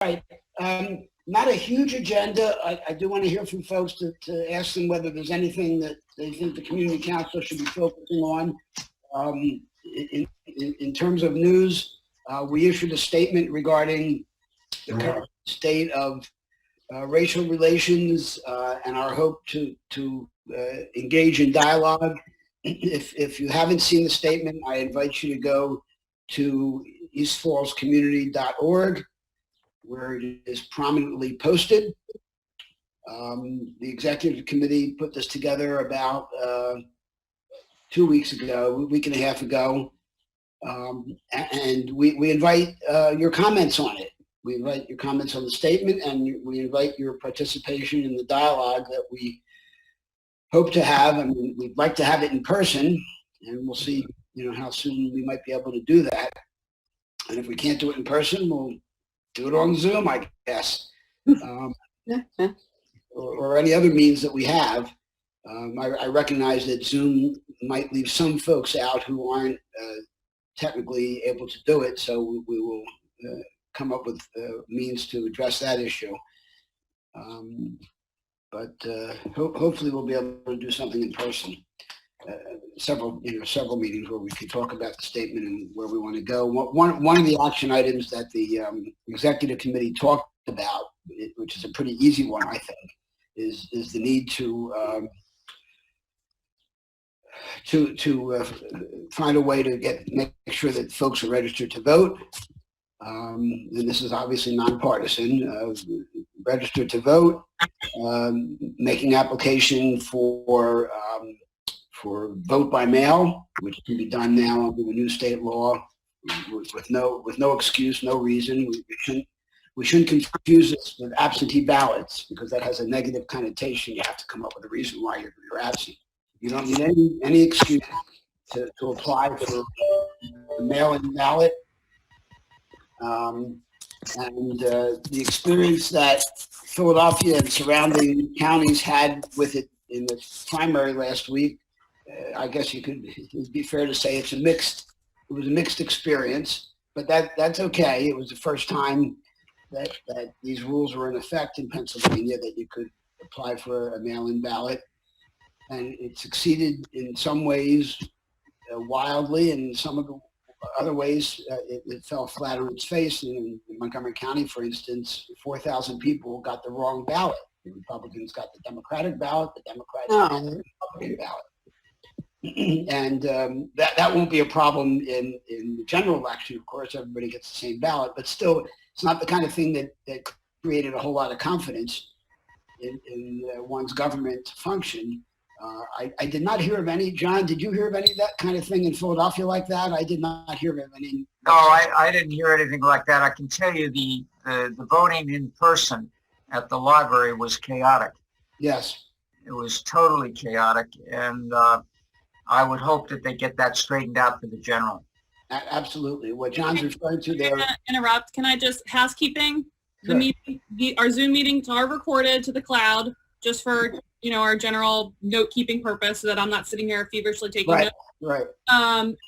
Right. Not a huge agenda. I do want to hear from folks to ask them whether there's anything that they think the community council should be focusing on. In terms of news, we issued a statement regarding the current state of racial relations and our hope to engage in dialogue. If you haven't seen the statement, I invite you to go to eastfallscommunity.org, where it is prominently posted. The executive committee put this together about 2 weeks ago, a week and a half ago, and we invite your comments on it. We invite your comments on the statement, and we invite your participation in the dialogue that we hope to have. I mean, we'd like to have it in person, and we'll see, how soon we might be able to do that. And if we can't do it in person, we'll do it on Zoom, I guess, or any other means that we have. I recognize that Zoom might leave some folks out who aren't technically able to do it, so we will come up with means to address that issue. But hopefully we'll be able to do something in person. Several meetings where we can talk about the statement and where we want to go. One of the action items that the executive committee talked about, which is a pretty easy one, I think, is the need to find a way to make sure that folks are registered to vote. And this is obviously nonpartisan. Registered to vote, making application for vote by mail, which can be done now under the new state law with no excuse, no reason. We shouldn't confuse this with absentee ballots, because that has a negative connotation. You have to come up with a reason why you're absent. You don't need any excuse to apply for a mail-in ballot. And the experience that Philadelphia and surrounding counties had with it in the primary last week, I guess it would be fair to say it was a mixed experience, but that's okay. It was the first time that these rules were in effect in Pennsylvania, that you could apply for a mail-in ballot, and it succeeded in some ways wildly, and in some of the other ways it fell flat on its face. In Montgomery County, for instance, 4,000 people got the wrong ballot. The Republicans got the Democratic ballot, the Democrats got the Republican ballot. And that won't be a problem in the general election. Of course, everybody gets the same ballot, but still, it's not the kind of thing that created a whole lot of confidence in one's government to function. I did not hear of any. John, did you hear of any of that kind of thing in Philadelphia like that? I did not hear of any. No, I didn't hear anything like that. I can tell you the voting in person at the library was chaotic. Yes. It was totally chaotic, and I would hope that they get that straightened out for the general. Absolutely. What John's referring to there. Interrupt. Can I just housekeeping? Sure. The meeting, our Zoom meetings are recorded to the cloud, just for our general note-keeping purpose, so that I'm not sitting here feverishly taking notes. Right.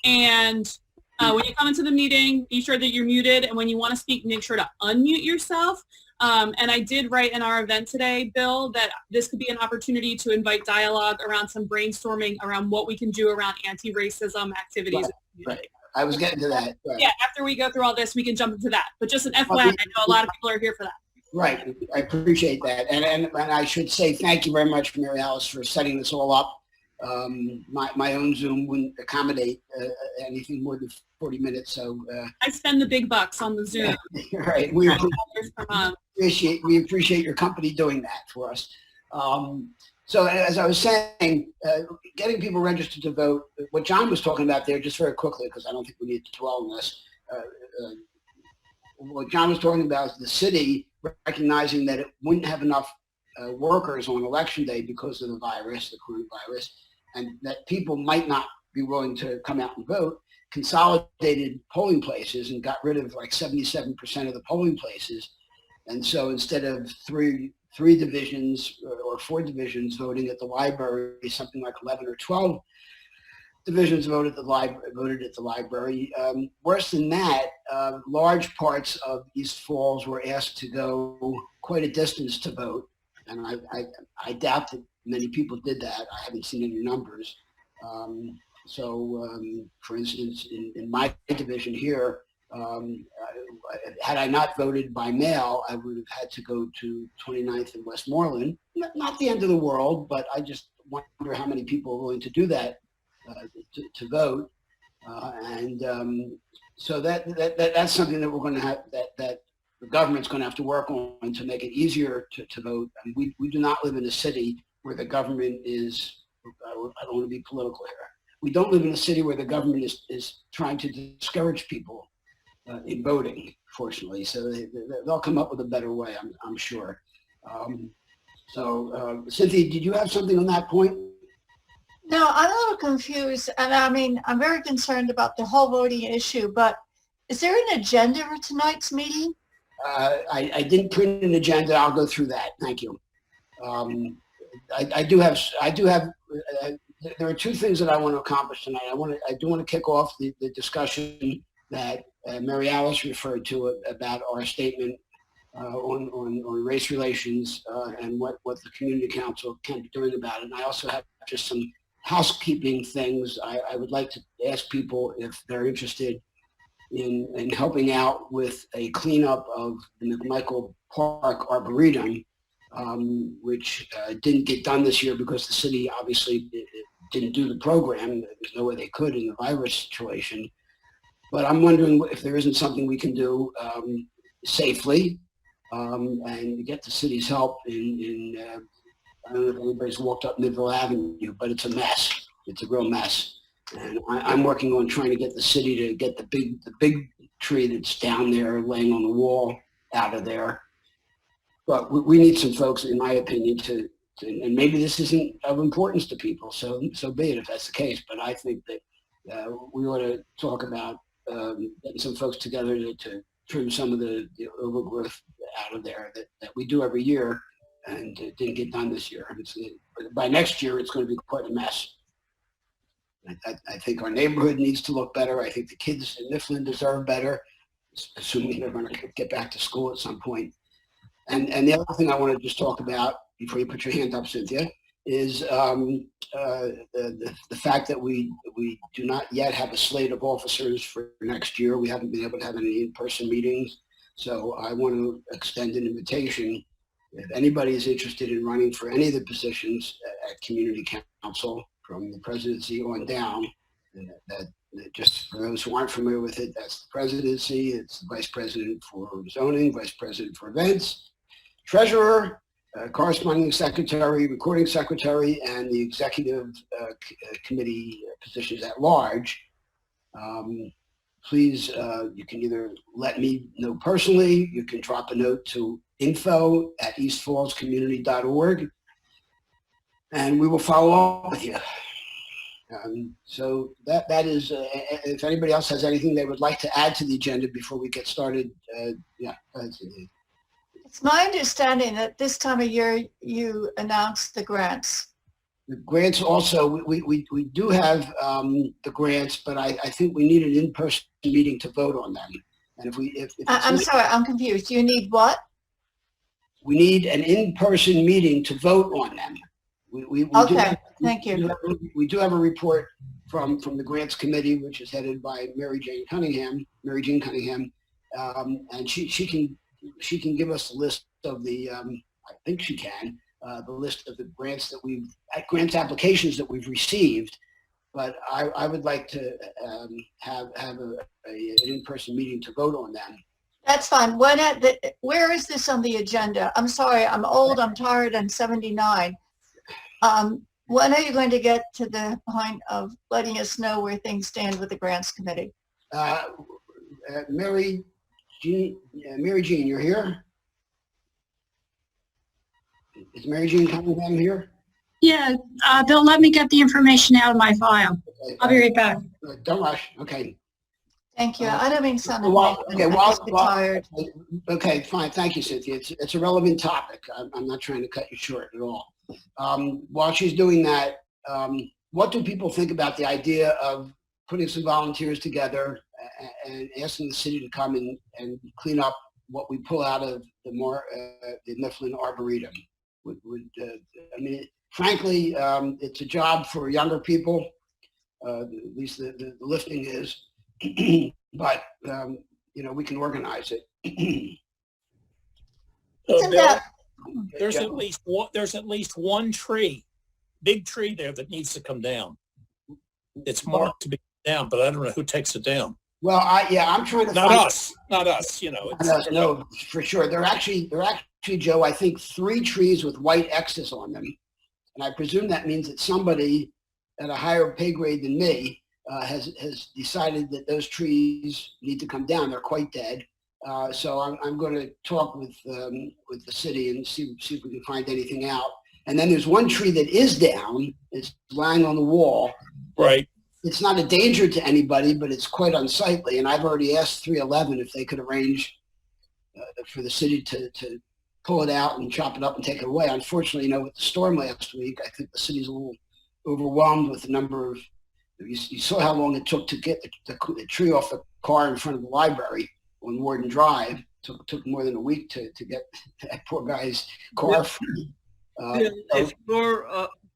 And when you come into the meeting, be sure that you're muted, and when you want to speak, make sure to unmute yourself. And I did write in our event today, Bill, that this could be an opportunity to invite dialogue around some brainstorming around what we can do around anti-racism activities. Right. I was getting to that. Right. Yeah, after we go through all this, we can jump into that. But just an FYI, I know a lot of people are here for that. Right. I appreciate that. And I should say thank you very much, Mary Alice, for setting this all up. My own Zoom wouldn't accommodate anything more than 40 minutes. So I spend the big bucks on the Zoom. Yeah, right. We appreciate your company doing that for us. So as I was saying, getting people registered to vote, what John was talking about there, just very quickly, because I don't think we need to dwell on this. What John was talking about is the city recognizing that it wouldn't have enough workers on election day because of the coronavirus, and that people might not be willing to come out and vote, consolidated polling places and got rid of like 77% of the polling places. And so instead of three divisions or 4 divisions voting at the library, something like 11 or 12 divisions voted at the library. Worse than that, large parts of East Falls were asked to go quite a distance to vote, and I doubt that many people did that. I haven't seen any numbers. For instance, in my division here, had I not voted by mail, I would have had to go to 29th and Westmoreland. Not the end of the world, but I just wonder how many people are willing to do that to vote. So that's something that we're going to have, that the government's going to have to work on to make it easier to vote. And we do not live in a city where the government is, I don't want to be political here. We don't live in a city where the government is trying to discourage people in voting, fortunately. So they'll come up with a better way, I'm sure. Cynthia, did you have something on that point? No, I'm a little confused, and I mean, I'm very concerned about the whole voting issue, but is there an agenda for tonight's meeting? I didn't print an agenda. I'll go through that. Thank you. I do have, there are two things that I want to accomplish tonight. I do want to kick off the discussion that Mary Alice referred to about our statement on race relations and what the community council can be doing about it. And I also have just some housekeeping things. I would like to ask people if they're interested in helping out with a cleanup of the McMichael Park Arboretum, which didn't get done this year because the city obviously didn't do the program. There's no way they could in the virus situation. But I'm wondering if there isn't something we can do safely and get the city's help in I don't know if anybody's walked up Midville Avenue, but it's a mess. It's a real mess. And I'm working on trying to get the city to get the big tree that's down there laying on the wall out of there. But we need some folks, in my opinion, to and maybe this isn't of importance to people, so be it if that's the case. But I think that we ought to talk about getting some folks together to trim some of the overgrowth out of there that we do every year, and it didn't get done this year. But by next year, it's going to be quite a mess. I think our neighborhood needs to look better. I think the kids in Mifflin deserve better, assuming they're going to get back to school at some point. And the other thing I want to just talk about before you put your hand up, Cynthia, is the fact that we do not yet have a slate of officers for next year. We haven't been able to have any in-person meetings. So I want to extend an invitation. If anybody is interested in running for any of the positions at Community Council, from the presidency on down, that just for those who aren't familiar with it, that's the presidency, it's the vice president for zoning, vice president for events, treasurer, corresponding secretary, recording secretary, and the executive committee positions at large. Please, you can either let me know personally, you can drop a note to info@eastfallscommunity.org, and we will follow up with you. So that is, if anybody else has anything they would like to add to the agenda before we get started, yeah. It's my understanding that this time of year you announce the grants. The grants also, we do have the grants, but I think we need an in-person meeting to vote on them. And I'm sorry, I'm confused. You need what? We need an in-person meeting to vote on them. Okay, thank you. We do have a report from the grants committee, which is headed by Mary Jean Cunningham, and she can give us a list of the I think she can the list of the grants grant applications that we've received. But I would like to have an in-person meeting to vote on them. That's fine. Where is this on the agenda? I'm sorry, I'm old, I'm tired, I'm 79. When are you going to get to the point of letting us know where things stand with the grants committee? Mary Jean, you're here? Is Mary Jean Cunningham here? Yeah, they'll let me get the information out of my file. Okay, I'll be right back. Don't rush. Okay. Thank you. I don't mean to sound tired. Okay, fine. Thank you, Cynthia. It's a relevant topic. I'm not trying to cut you short at all. While she's doing that, what do people think about the idea of putting some volunteers together and asking the city to come and clean up what we pull out of the Mifflin Arboretum. I mean, frankly, it's a job for younger people. At least the lifting is, but you know, we can organize it. Isn't Bill, that, there's Yeah. at least one tree, big tree there that needs to come down. It's marked to be down, but I don't know who takes it down. Well, I'm trying to Not find us, you know. No, for sure. There are actually, Joe, I think 3 trees with white X's on them. And I presume that means that somebody at a higher pay grade than me has decided that those trees need to come down. They're quite dead. So I'm going to talk with the city and see if we can find anything out. And then there's one tree that is down. It's lying on the wall. Right. It's not a danger to anybody, but it's quite unsightly. And I've already asked 311 if they could arrange for the city to pull it out and chop it up and take it away. Unfortunately, you know, with the storm last week, I think the city's a little overwhelmed with the number of, you saw how long it took to get the tree off the car in front of the library on Warden Drive. Took more than a week to get that poor guy's car free.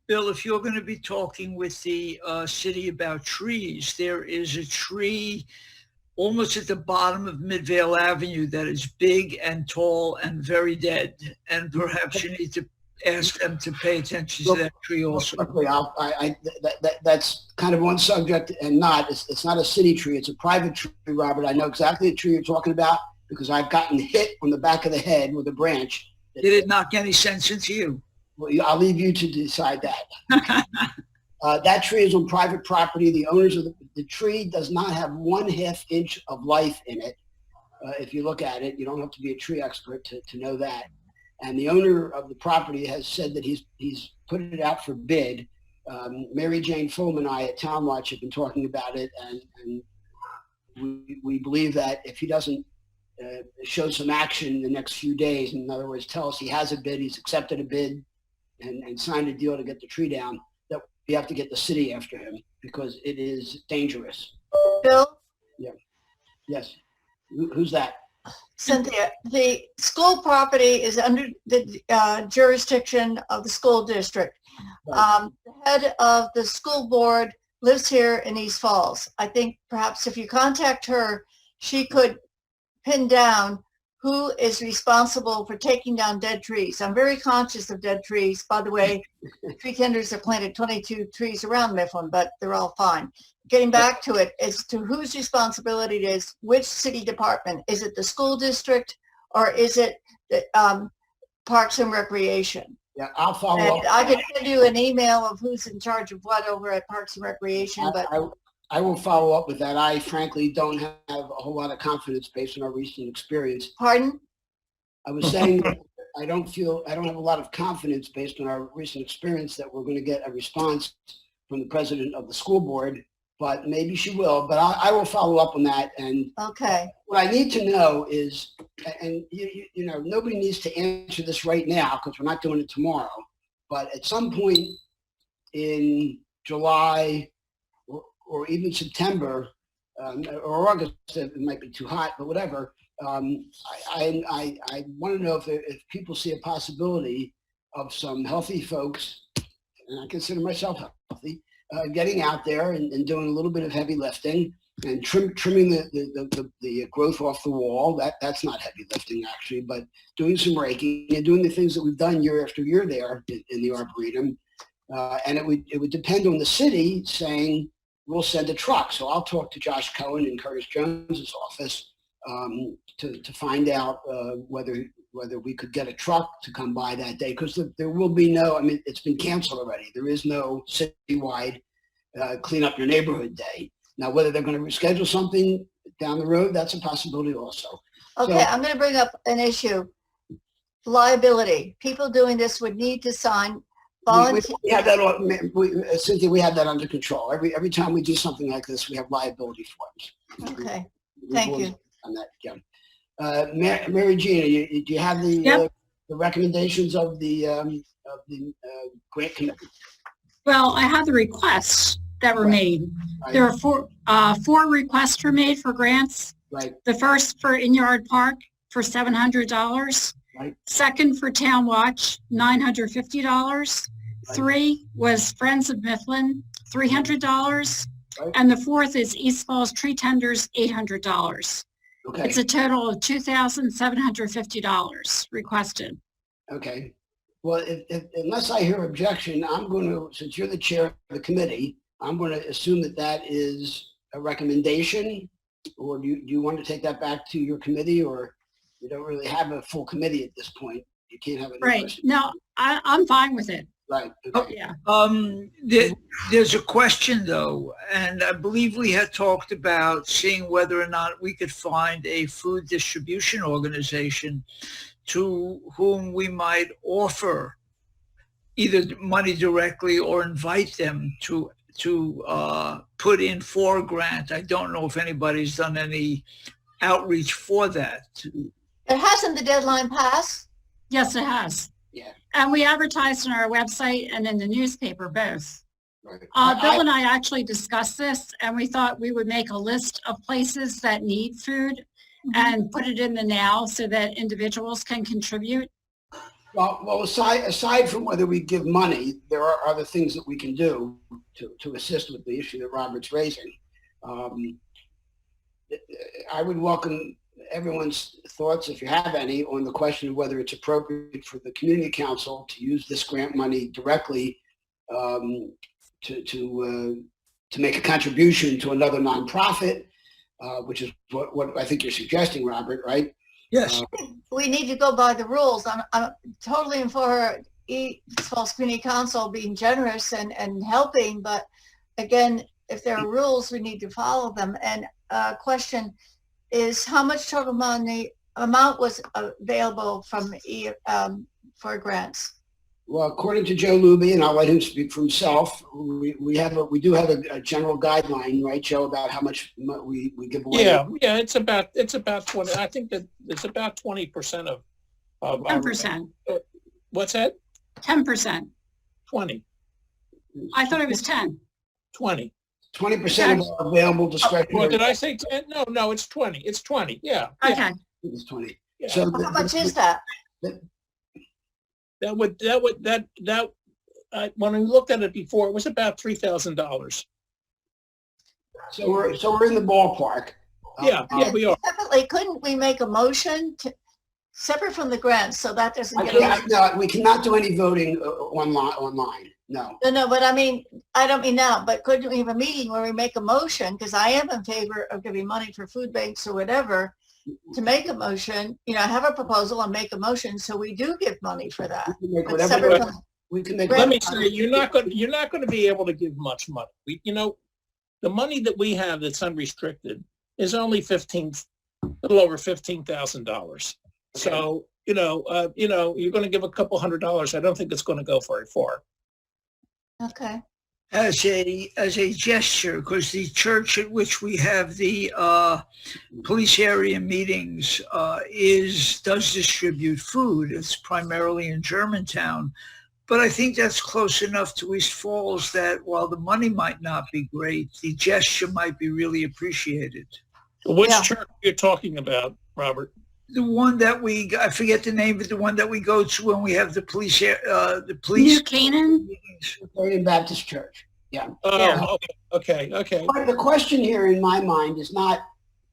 Bill, if you're going to be talking with the city about trees, there is a tree almost at the bottom of Midvale Avenue that is big and tall and very dead. And perhaps you need to ask them to pay attention to that tree also. That's kind of one subject and not. It's not a city tree. It's a private tree, Robert. I know exactly the tree you're talking about because I've gotten hit on the back of the head with a branch. Did it knock any sense into you? Well, I'll leave you to decide that. That tree is on private property. The owners of the tree does not have 1/2 inch of life in it. If you look at it, you don't have to be a tree expert to know that. And the owner of the property has said that he's put it out for bid. Mary Jane Fulham and I at Town Watch have been talking about it, and we believe that if he doesn't show some action in the next few days, in other words, tell us he has a bid, he's accepted a bid, and signed a deal to get the tree down, that we have to get the city after him because it is dangerous. Bill? Yes. Who's that? Cynthia, the school property is under the jurisdiction of the school district. The head of the school board lives here in East Falls. I think perhaps if you contact her, she could pin down who is responsible for taking down dead trees. I'm very conscious of dead trees. By the way, tree tenders have planted 22 trees around Mifflin, but they're all fine. Getting back to it, as to whose responsibility it is, which city department? Is it the school district or is it the Parks and Recreation? Yeah, I'll follow up. I can send you an email of who's in charge of what over at Parks and Recreation, but I will follow up with that. I frankly don't have a whole lot of confidence based on our recent experience. pardon? I was saying that I don't have a lot of confidence based on our recent experience that we're going to get a response from the president of the school board, but maybe she will. But I will follow up on that. And Okay. what I need to know is, and you know, nobody needs to answer this right now because we're not doing it tomorrow, but at some point in July or even September or August, it might be too hot, but whatever. I want to know if people see a possibility of some healthy folks, and I consider myself healthy, getting out there and doing a little bit of heavy lifting and trimming the growth off the wall. That's not heavy lifting actually, but doing some raking and doing the things that we've done year after year there in the Arboretum. And it would depend on the city saying, we'll send a truck. So I'll talk to Josh Cohen in Curtis Jones's office to find out whether we could get a truck to come by that day, because there will be no, I mean, it's been canceled already. There is no citywide clean up your neighborhood day. Now, whether they're going to reschedule something down the road, that's a possibility also. Okay, So- I'm going to bring up an issue. Liability. People doing this would need to sign volunteer. We have that, Cynthia, we have that under control. Every time we do something like this, we have liability forms. Okay, We've thank always you. done that, yeah. Mary Gina, do you have the recommendations of the grant committee? Well, I have the requests. that were Right. made. There are four requests were made for grants. Right, The first for In-Yard Park for $700. right, Second for Town Watch, $950. Right. 3 was Friends of Mifflin, $300. Right. And the fourth is East Falls Tree Tenders, $800. okay, It's a total of $2,750 requested. okay. Well, unless I hear objection, I'm going to, since you're the chair of the committee, I'm going to assume that that is a recommendation, or do you want to take that back to your committee, or you don't really have a full committee at this point? You can't have a Right. No, I'm fine with it. Right, okay. Yeah. There's a question though, and I believe we had talked about seeing whether or not we could find a food distribution organization to whom we might offer either money directly or invite them to put in for a grant. I don't know if anybody's done any outreach for that. But hasn't the deadline passed? Yes, it has. Yeah. And we advertised on our website and in the newspaper both. Right. Bill and I actually discussed this, and we thought we would make a list of places that need food and put it in the now so that individuals can contribute. Well, aside from whether we give money, there are other things that we can do to assist with the issue that Robert's raising. I would welcome everyone's thoughts, if you have any, on the question of whether it's appropriate for the community council to use this grant money directly to make a contribution to another nonprofit, which is what I think you're suggesting, Robert, right? Yes. We need to go by the rules. I'm totally in for East Falls Community Council being generous and helping, but again, if there are rules, we need to follow them. And question is, how much total money amount was available from for grants? Well, according to Joe Luby, and I'll let him speak for himself, we do have a general guideline, right, Joe, about how much we give away. Yeah, it's about 20. I think that it's about 20% of 10%. What's that? 10%. 20. I thought it was 10. 20. 20% of our available discretionary. Well, did I say 10? No, it's 20. It's 20. Yeah. Okay. It's 20. Yeah. So How much is that? That when we looked at it before, it was about $3,000. So we're in the ballpark. Yeah, we are. Separately, couldn't we make a motion to separate from the grants so that doesn't I get? can't, no, we cannot do any voting online. No. No, but I mean, I don't mean now, but couldn't we have a meeting where we make a motion? Because I am in favor of giving money for food banks or whatever, to make a motion, have a proposal and make a motion, so we do give money for that. We can make But whatever separate from- we can make. Let me say, you're not going to be able to give much money. The money that we have that's unrestricted is only a little over $15,000. So, you're going to give a couple $100. I don't think it's going to go very far. Okay. As a gesture, because the church at which we have the police area meetings does distribute food. It's primarily in Germantown, but I think that's close enough to East Falls that while the money might not be great, the gesture might be really appreciated. Which Yeah. church you're talking about, Robert? The one that I forget the name, but the one that we go to when we have the police. New Canaan? meetings. Korean Baptist Church. Yeah. Oh, Yeah. okay. But the question here in my mind is not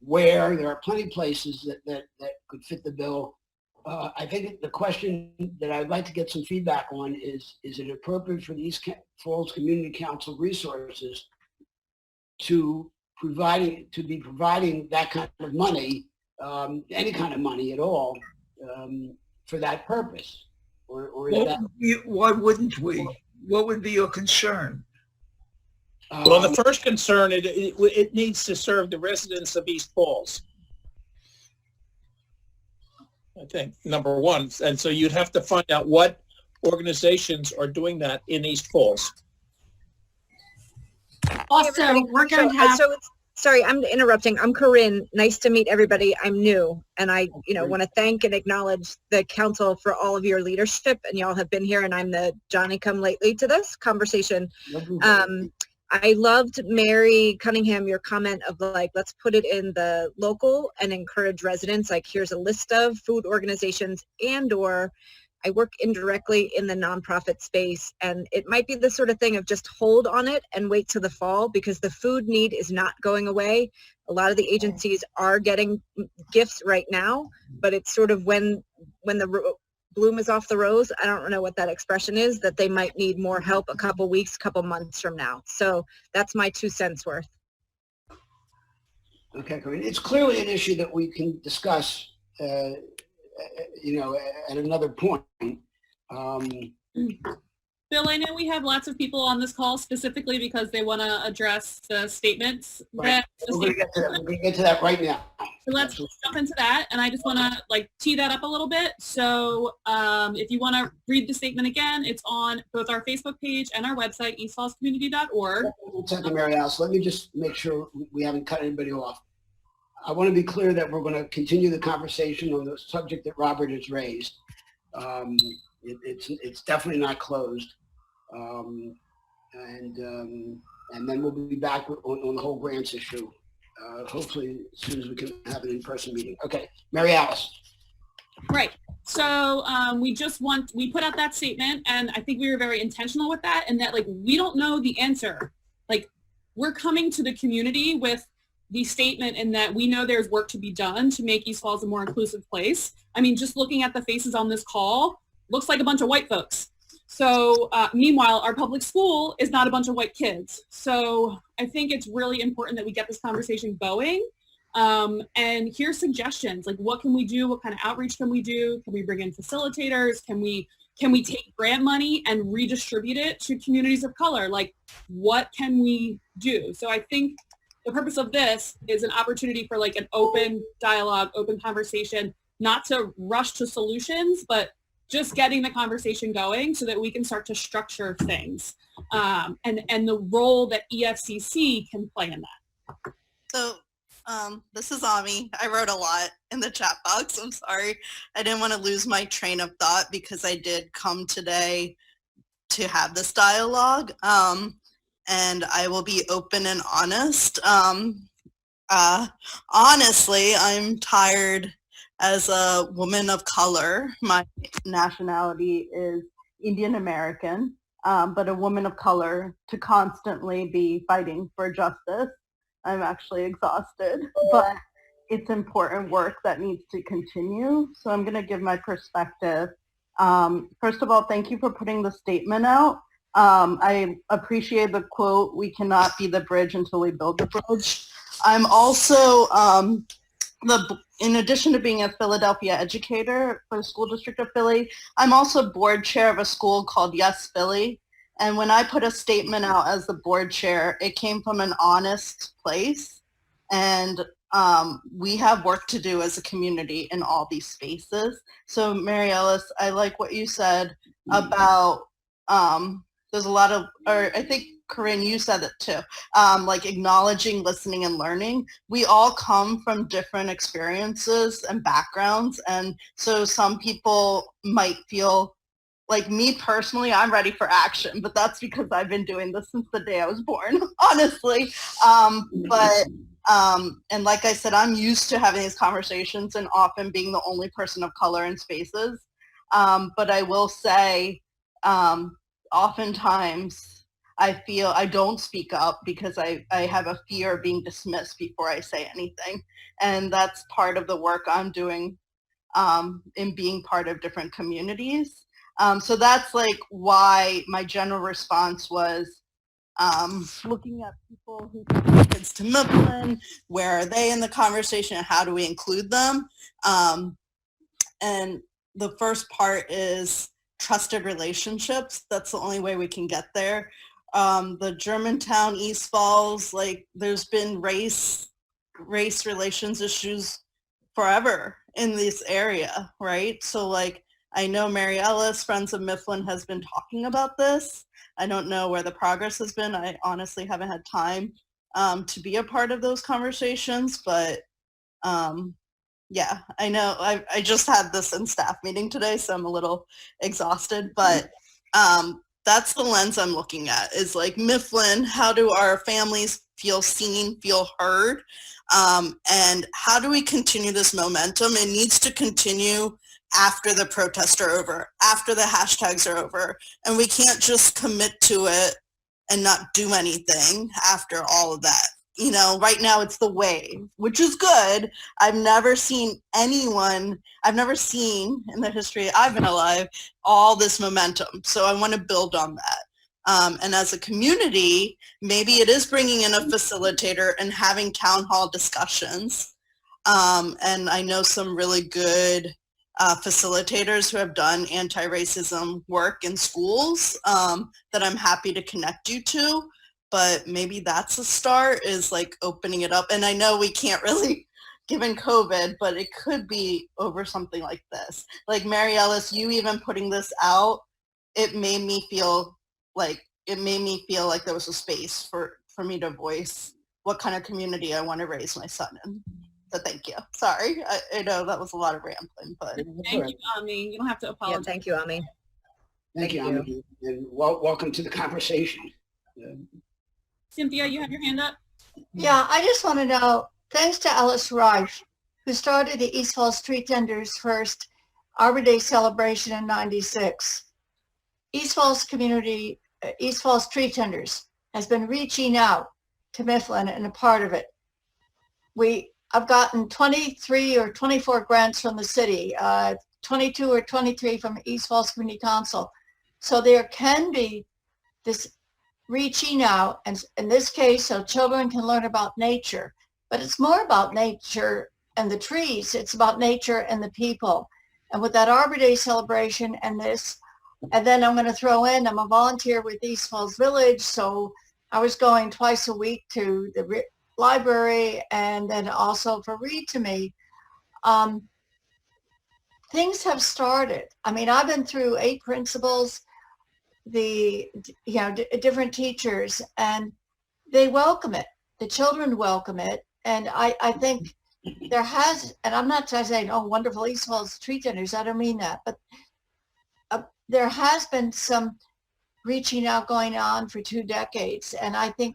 where. There are plenty of places that could fit the bill. I think the question that I'd like to get some feedback on is it appropriate for the East Falls Community Council resources to be providing that kind of money, any kind of money at all, for that purpose? Or is that? Why wouldn't we? What would be your concern? Well, the first concern, it needs to serve the residents of East Falls. I think, number one. And so you'd have to find out what organizations are doing that in East Falls. Also, we're going to have, Sorry, I'm interrupting. I'm Corinne. Nice to meet everybody. I'm new, and I, want to thank and acknowledge the council for all of your leadership, and y'all have been here, and I'm the Johnny come lately to this conversation. I loved, Mary Cunningham, your comment of like, let's put it in the local and encourage residents. Like, here's a list of food organizations and/or I work indirectly in the nonprofit space, and it might be the sort of thing of just hold on it and wait till the fall, because the food need is not going away. A lot of the agencies are getting gifts right now, but it's sort of when the bloom is off the rose. I don't know what that expression is, that they might need more help a couple weeks, couple months from now. So that's my 2 cents worth. Okay, Corinne. It's clearly an issue that we can discuss, at another point. Bill, I know we have lots of people on this call specifically because they want to address the statements. Right. We're going to get to that right now. So let's jump into that. And I just want to tee that up a little bit. So if you want to read the statement again, it's on both our Facebook page and our website, eastfallscommunity.org. One second, Mary Alice. Let me just make sure we haven't cut anybody off. I want to be clear that we're going to continue the conversation on the subject that Robert has raised. It's definitely not closed. And then we'll be back on the whole grants issue, hopefully as soon as we can have an in-person meeting. Okay, Mary Alice. Right. So we put out that statement, and I think we were very intentional with that, and that we don't know the answer. We're coming to the community with the statement in that we know there's work to be done to make East Falls a more inclusive place. I mean, just looking at the faces on this call, looks like a bunch of white folks. So meanwhile, our public school is not a bunch of white kids. So I think it's really important that we get this conversation going. And here's suggestions, what can we do? What kind of outreach can we do? Can we bring in facilitators? Can we take grant money and redistribute it to communities of color? What can we do? So I think the purpose of this is an opportunity for an open dialogue, open conversation, not to rush to solutions, but just getting the conversation going so that we can start to structure things, and the role that EFCC can play in that. So this is Ami. I wrote a lot in the chat box. I'm sorry. I didn't want to lose my train of thought because I did come today to have this dialogue. And I will be open and honest. Honestly, I'm tired as a woman of color. My nationality is Indian American, but a woman of color to constantly be fighting for justice. I'm actually exhausted, but it's important work that needs to continue. So I'm going to give my perspective. First of all, thank you for putting the statement out. I appreciate the quote, "We cannot be the bridge until we build the bridge." I'm also, in addition to being a Philadelphia educator for the school district of Philly, I'm also board chair of a school called Yes Philly. And when I put a statement out as the board chair, it came from an honest place. And we have work to do as a community in all these spaces. So Mary Ellis, I like what you said about, there's a lot of, or I think Corinne, you said it too, acknowledging, listening, and learning. We all come from different experiences and backgrounds. And so some people might feel like, me personally, I'm ready for action, but that's because I've been doing this since the day I was born, honestly. And like I said, I'm used to having these conversations and often being the only person of color in spaces. But I will say, oftentimes I feel I don't speak up because I have a fear of being dismissed before I say anything. And that's part of the work I'm doing in being part of different communities. So that's why my general response was looking at people who take kids to Mifflin, where are they in the conversation and how do we include them? And the first part is trusted relationships. That's the only way we can get there. The Germantown, East Falls, there's been race relations issues forever in this area, right? So I know Mary Ellis, Friends of Mifflin, has been talking about this. I don't know where the progress has been. I honestly haven't had time to be a part of those conversations, but yeah, I know I just had this in staff meeting today, so I'm a little exhausted, but That's the lens I'm looking at, is like Mifflin, how do our families feel seen, feel heard? And how do we continue this momentum? It needs to continue after the protests are over, after the hashtags are over. And we can't just commit to it and not do anything after all of that. You know, right now it's the wave, which is good. I've never seen in the history I've been alive, all this momentum. So I want to build on that. And as a community, maybe it is bringing in a facilitator and having town hall discussions. And I know some really good facilitators who have done anti-racism work in schools that I'm happy to connect you to. But maybe that's a start, is like opening it up. And I know we can't really, given COVID, but it could be over something like this. Like Mary Ellis, you even putting this out, it made me feel like there was a space for me to voice what kind of community I want to raise my son in. So thank you. Sorry, I know that was a lot of rambling, but. Thank you, Ami. You don't have to Yeah, apologize. thank you, Ami. Thank you, Ami, and welcome to the conversation. Cynthia, you have your hand up? Yeah, I just want to know, thanks to Alice Reich, who started the East Falls Tree Tenders' first Arbor Day celebration in '96. East Falls Tree Tenders has been reaching out to Mifflin and a part of it. I've gotten 23 or 24 grants from the city, 22 or 23 from East Falls Community Council. So there can be this reaching out, and in this case, so children can learn about nature. But it's more about nature and the trees. It's about nature and the people. And with that Arbor Day celebration and this, and then I'm going to throw in, I'm a volunteer with East Falls Village, so I was going twice a week to the library and then also for Read to Me. Things have started. I mean, I've been through 8 principals, different teachers, and they welcome it. The children welcome it. And I think there has, and I'm not saying, oh, wonderful East Falls Tree Tenders, I don't mean that, but there has been some reaching out going on for 2 decades. And I think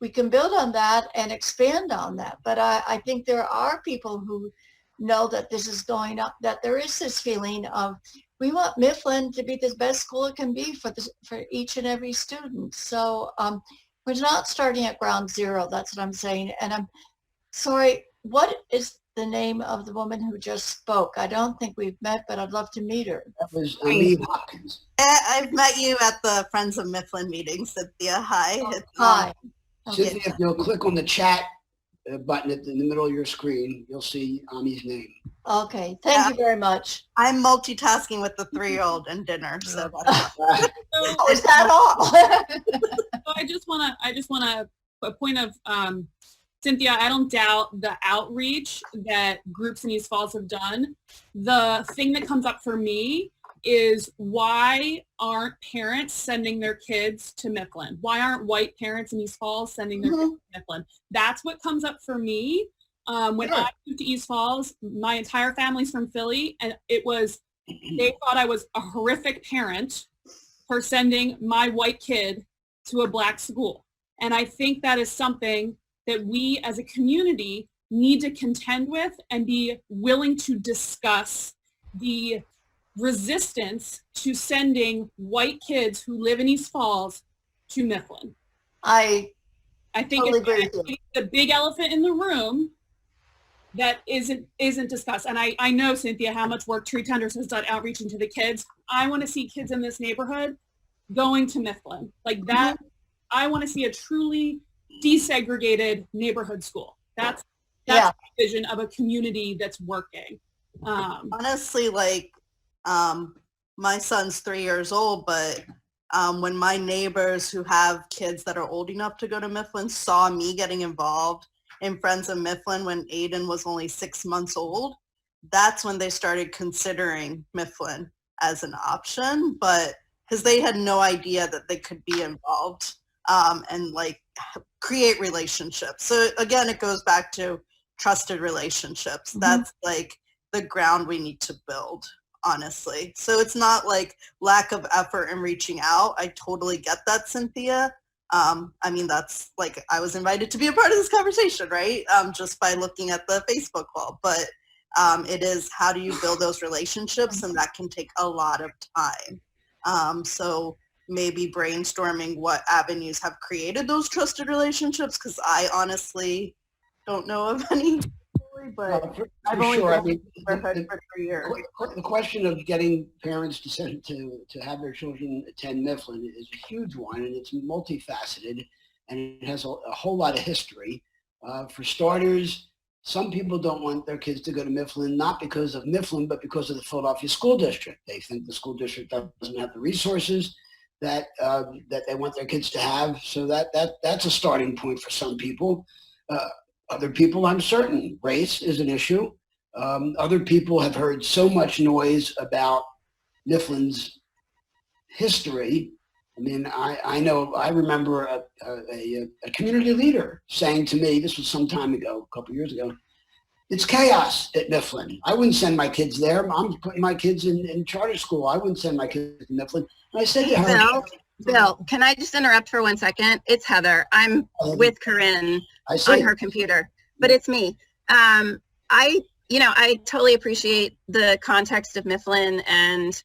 we can build on that and expand on that. But I think there are people who know that this is going up, that there is this feeling of, we want Mifflin to be the best school it can be for each and every student. So we're not starting at ground zero. That's what I'm saying. And I'm sorry, what is the name of the woman who just spoke? I don't think we've met, but I'd love to meet her. That was Ami Hopkins. I've met you at the Friends of Mifflin meeting, Cynthia. Hi. Hi. Cynthia, if you'll click on the chat button in the middle of your screen, you'll see Ami's name. Okay, thank you very much. I'm multitasking with the 3-year-old and dinner, so that's So, Is that all? so I just want to a point of Cynthia, I don't doubt the outreach that groups in East Falls have done. The thing that comes up for me is, why aren't parents sending their kids to Mifflin? Why aren't white parents in East Falls sending their kids to Mifflin? That's what comes up for me. When I moved to East Falls, my entire family's from Philly, and they thought I was a horrific parent for sending my white kid to a black school. And I think that is something that we as a community need to contend with and be willing to discuss the resistance to sending white kids who live in East Falls to Mifflin. I think totally it's the big elephant in the room that isn't discussed. And I know, Cynthia, how much work Tree Tenders has done outreaching to the kids. I want to see kids in this neighborhood going to Mifflin. Like that, I want to see a truly desegregated neighborhood school. That's the vision of a community that's working. honestly, like, my son's 3 years old, but when my neighbors who have kids that are old enough to go to Mifflin saw me getting involved in Friends of Mifflin when Aiden was only 6 months old, that's when they started considering Mifflin as an option, but because they had no idea that they could be involved and like create relationships. So again, it goes back to trusted relationships. That's like the ground we need to build honestly. So it's not like lack of effort in reaching out. I totally get that, Cynthia. I mean, that's like, I was invited to be a part of this conversation, right? Just by looking at the Facebook wall. But it is, how do you build those relationships? And that can take a lot of time. So maybe brainstorming what avenues have created those trusted relationships, because I honestly don't know of any, but For I've only sure. I been mean, in the neighborhood for 3 years. the question of getting parents to have their children attend Mifflin is a huge one, and it's multifaceted, and it has a whole lot of history. For starters, some people don't want their kids to go to Mifflin, not because of Mifflin, but because of the Philadelphia School District. They think the school district doesn't have the resources that they want their kids to have. So that's a starting point for some people. Other people, I'm certain, race is an issue. Other people have heard so much noise about Mifflin's history. I mean, I remember a community leader saying to me, this was some time ago, a couple years ago, it's chaos at Mifflin. I wouldn't send my kids there. I'm putting my kids in charter school. I wouldn't send my kids to Mifflin. And I said to her, Bill, can I just interrupt for 1 second? It's Heather. I'm with Corinne on her computer, but it's me. I totally appreciate the context of Mifflin and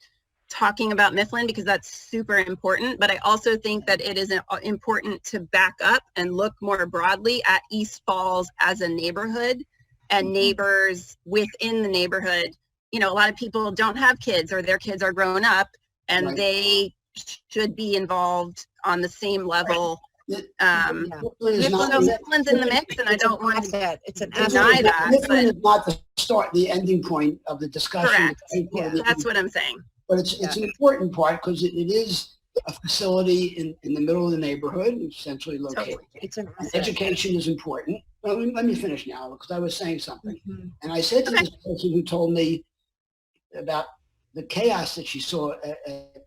talking about Mifflin, because that's super important. But I also think that it is important to back up and look more broadly at East Falls as a neighborhood and neighbors within the neighborhood. You know, a lot of people don't have kids, or their kids are grown up, and Right. They should be involved on the same level. Mifflin's So Mifflin's in the mix, and I don't want to It's an deny that, Mifflin but is not the start, the ending point of the discussion. correct. Yeah. That's what I'm saying. But it's an important part, because it is a facility in the middle of the neighborhood, centrally located. Totally. It's an And asset. education is important. Well, let me finish now, because I was saying something. Mhm. And I said to Okay. this person who told me about the chaos that she saw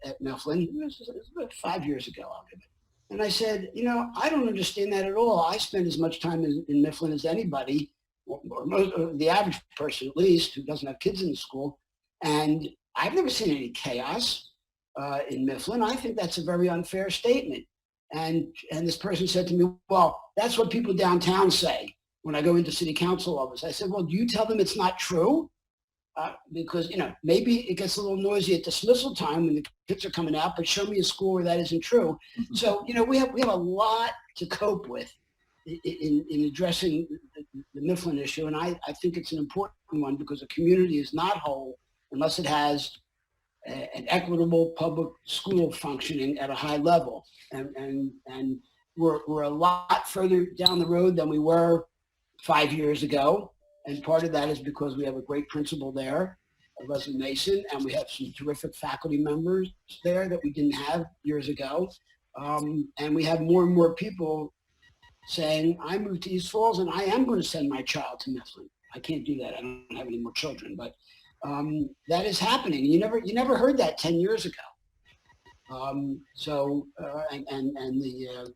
at Mifflin, it was about 5 years ago, I'll give it. And I said, I don't understand that at all. I spend as much time in Mifflin as anybody, or the average person at least, who doesn't have kids in the school. And I've never seen any chaos in Mifflin. I think that's a very unfair statement. And this person said to me, well, that's what people downtown say when I go into city council office. I said, well, do you tell them it's not true? Because, maybe it gets a little noisy at dismissal time when the kids are coming out, but show me a school where that isn't true. So, we have a lot to cope with in addressing the Mifflin issue. And I think it's an important one, because a community is not whole unless it has an equitable public school functioning at a high level. And we're a lot further down the road than we were 5 years ago. And part of that is because we have a great principal there, Leslie Mason, and we have some terrific faculty members there that we didn't have years ago. And we have more and more people saying, I moved to East Falls and I am going to send my child to Mifflin. I can't do that. I don't have any more children, but that is happening. You never heard that 10 years ago. And the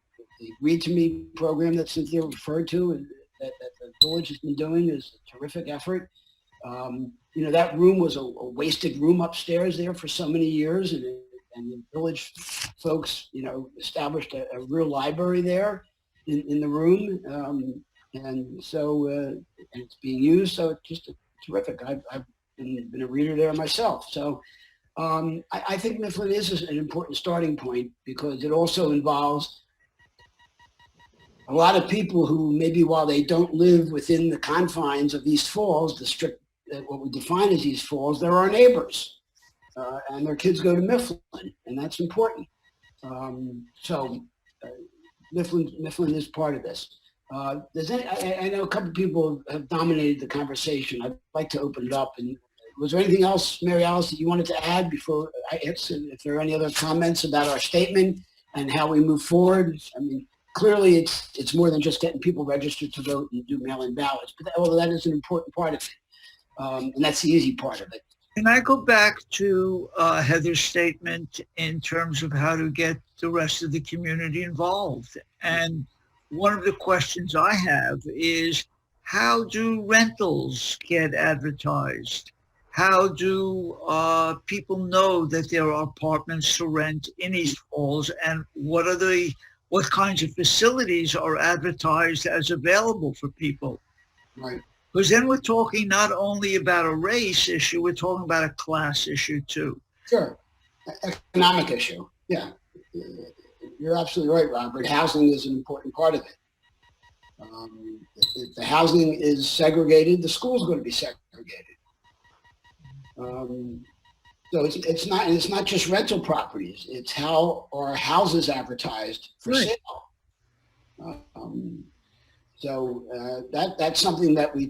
Read to Me program that Cynthia referred to, that the village has been doing, is a terrific effort. That room was a wasted room upstairs there for so many years, and the village folks, established a real library there in the room, and so and it's being used. So it's just terrific. I've been a reader there myself. So I think Mifflin is an important starting point, because it also involves a lot of people who, maybe while they don't live within the confines of East Falls, the strict, what we define as East Falls, they're our neighbors, and their kids go to Mifflin, and that's important. Mifflin is part of this. I know a couple of people have dominated the conversation. I'd like to open it up. And was there anything else, Mary Alice, that you wanted to add before I answer? If there are any other comments about our statement and how we move forward? I mean, clearly it's more than just getting people registered to vote and do mail-in ballots, but that is an important part of it. And that's the easy part of it. Can I go back to Heather's statement in terms of how to get the rest of the community involved? And one of the questions I have is, how do rentals get advertised? how do people know that there are apartments to rent in East Falls, and what kinds of facilities are advertised as available for people? Right. Because then we're talking not only about a race issue, we're talking about a class issue too. Sure. Economic issue. Yeah. You're absolutely right, Robert. Housing is an important part of it. If the housing is segregated, the school's going to be segregated. So it's not just rental properties. It's how are houses advertised for Right. sale. That's something that we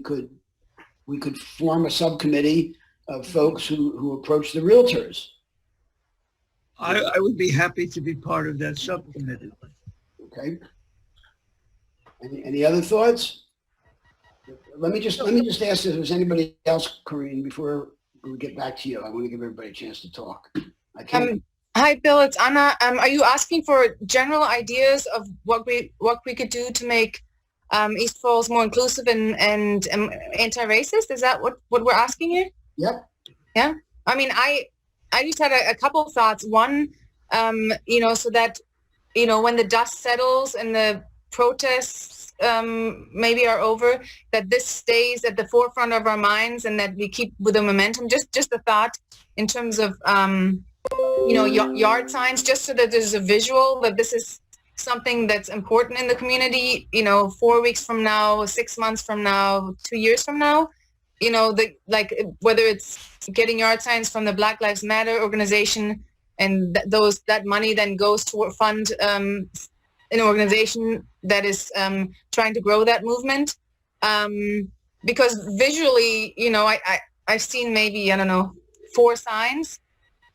could form a subcommittee of folks who approach the realtors. I would be happy to be part of that subcommittee. Okay. Any other thoughts? Let me just ask if there's anybody else, Corinne, before we get back to you. I want to give everybody a chance to talk. I can't. Hi, Bill. It's Anna. Are you asking for general ideas of what we could do to make East Falls more inclusive and anti-racist? Is that what we're asking here? Yep. Yeah. I mean, I just had a couple of thoughts. One, so that, when the dust settles and the protests maybe are over, that this stays at the forefront of our minds and that we keep with the momentum. Just a thought in terms of, yard signs, just so that there's a visual that this is something that's important in the community, 4 weeks from now, 6 months from now, 2 years from now, whether it's getting yard signs from the Black Lives Matter organization and that money then goes to fund an organization that is trying to grow that movement. Because visually, I've seen maybe, 4 signs.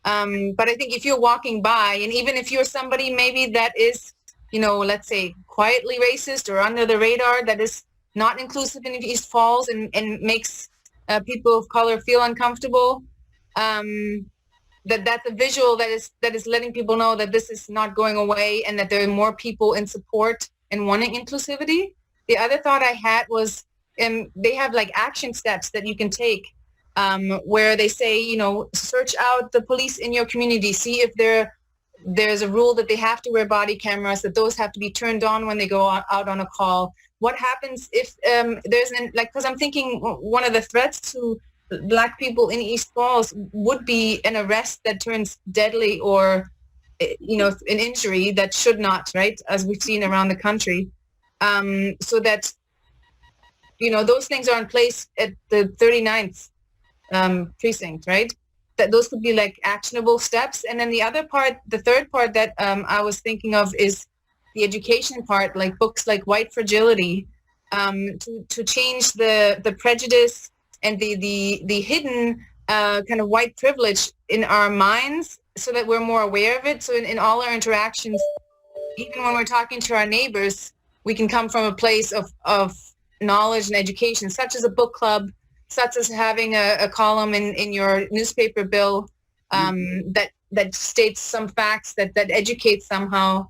But I think if you're walking by, and even if you're somebody maybe that is, let's say quietly racist or under the radar, that is not inclusive in East Falls and makes people of color feel uncomfortable, that's a visual that is letting people know that this is not going away and that there are more people in support and wanting inclusivity. The other thought I had was, they have like action steps that you can take, where they say, search out the police in your community, see if there's a rule that they have to wear body cameras, that those have to be turned on when they go out on a call. What happens if because I'm thinking one of the threats to Black people in East Falls would be an arrest that turns deadly, or, an injury that should not, right? As we've seen around the country. So that, those things are in place at the 39th precinct, right? That those could be like actionable steps. And then the third part that I was thinking of is the education part, like books like White Fragility, to change the prejudice and the hidden kind of white privilege in our minds, so that we're more aware of it. So in all our interactions, even when we're talking to our neighbors, we can come from a place of knowledge and education, such as a book club, such as having a column in your newspaper, Bill, that states some facts, that educates somehow.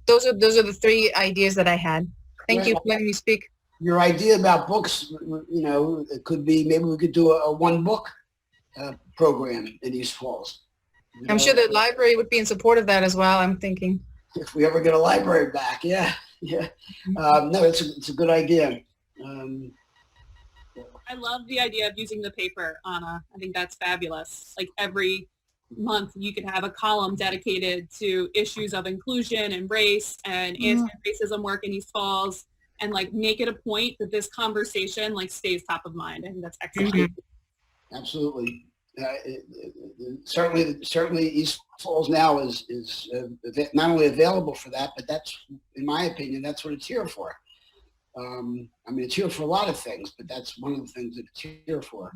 Those are the 3 ideas that I had. Thank you for letting me speak. Your idea about books, it could be, maybe we could do a one book program in East Falls. I'm sure the library would be in support of that as well, I'm thinking. If we ever get a library back, yeah. No, it's a good idea. I love the idea of using the paper, Anna. I think that's fabulous. Like every month you could have a column dedicated to issues of inclusion and race and anti-racism work in East Falls, and like make it a point that this conversation like stays top of mind. I think that's excellent. Absolutely. Certainly East Falls now is not only available for that, but that's, in my opinion, that's what it's here for. It's here for a lot of things, but that's one of the things that it's here for.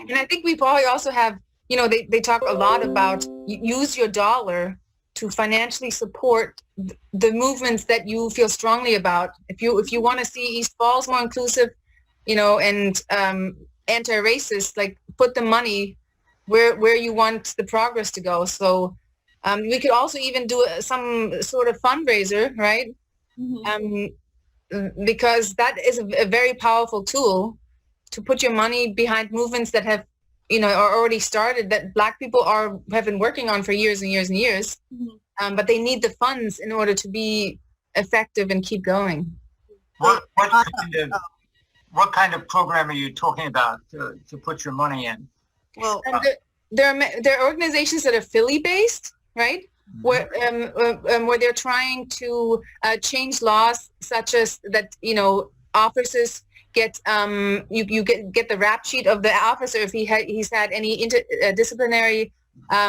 And I think we probably also have, they talk a lot about use your dollar to financially support the movements that you feel strongly about. If you want to see East Falls more inclusive, and anti-racist, like put the money where you want the progress to go. So we could also even do some sort of fundraiser, right? Because that is a very powerful tool to put your money behind movements that have are already started that Black people have been working on for years and years and years, but they need the funds in order to be effective and keep going. What kind of program are you talking about to put your money in? Well, There are organizations that are Philly based, right? Where they're trying to change laws such as that, officers get you get the rap sheet of the officer if he's had any disciplinary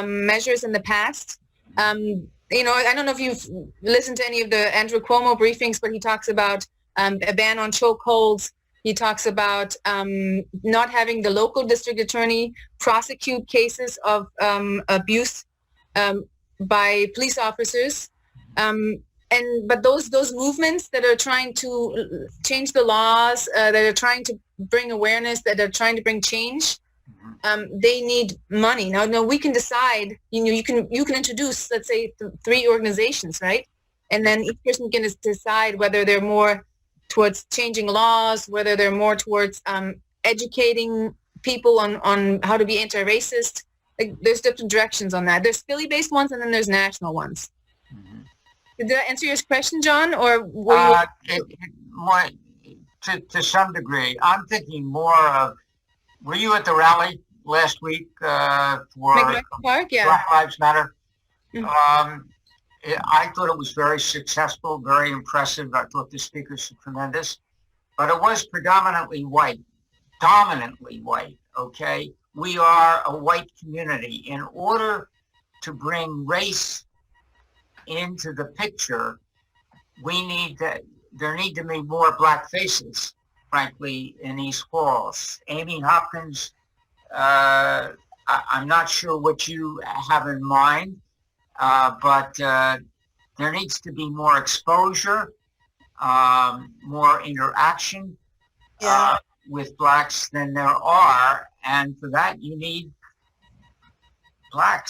measures in the past. I don't know if you've listened to any of the Andrew Cuomo briefings, but he talks about a ban on chokeholds. He talks about not having the local district attorney prosecute cases of abuse by police officers. But those movements that are trying to change the laws, that are trying to bring awareness, that are trying to bring change, they need money. Now we can decide. You can introduce, let's say, 3 organizations, right? And then each person can decide whether they're more towards changing laws, whether they're more towards educating people on how to be anti-racist. Like, there's different directions on that. There's Philly-based ones, and then there's national ones. Did that answer your question, John, or were you? To some degree. I'm thinking more of, were you at the rally last week for Park? Yeah. Black Lives Matter? I thought it was very successful, very impressive. I thought the speakers were tremendous, but it was predominantly white, dominantly white, okay? We are a white community. In order to bring race into the picture, there need to be more Black faces, frankly, in these halls. Amy Hopkins, I'm not sure what you have in mind, but there needs to be more exposure, more interaction with Blacks than there are, and for that you need Black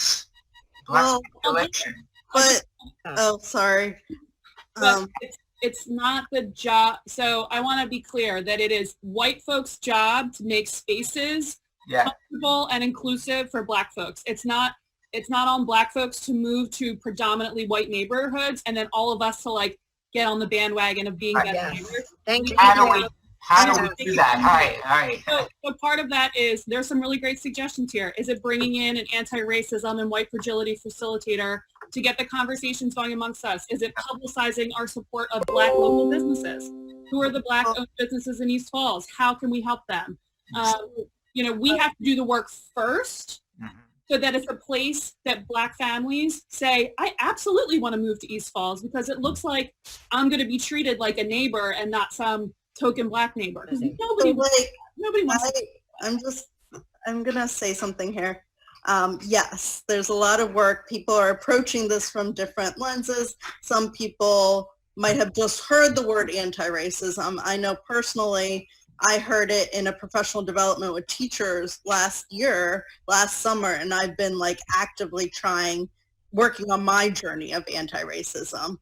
population. But sorry. But it's not the job. So I want to be clear that it is white folks' job to make spaces comfortable and inclusive for Black folks. It's not on Black folks to move to predominantly white neighborhoods and then all of us to get on the bandwagon of being better neighbors. Thank you. How do we do that? All right. So part of that is, there's some really great suggestions here. Is it bringing in an anti-racism and white fragility facilitator to get the conversations going amongst us? Is it publicizing our support of Black local businesses? Who are the Black-owned businesses in East Falls? How can we help them? We have to do the work first, so that it's a place that Black families say, I absolutely want to move to East Falls because it looks like I'm going to be treated like a neighbor and not some token Black neighbor. Nobody wants to. I'm going to say something here. Yes, there's a lot of work. People are approaching this from different lenses. Some people might have just heard the word anti-racism. I know personally, I heard it in a professional development with teachers last summer, and I've been actively working on my journey of anti-racism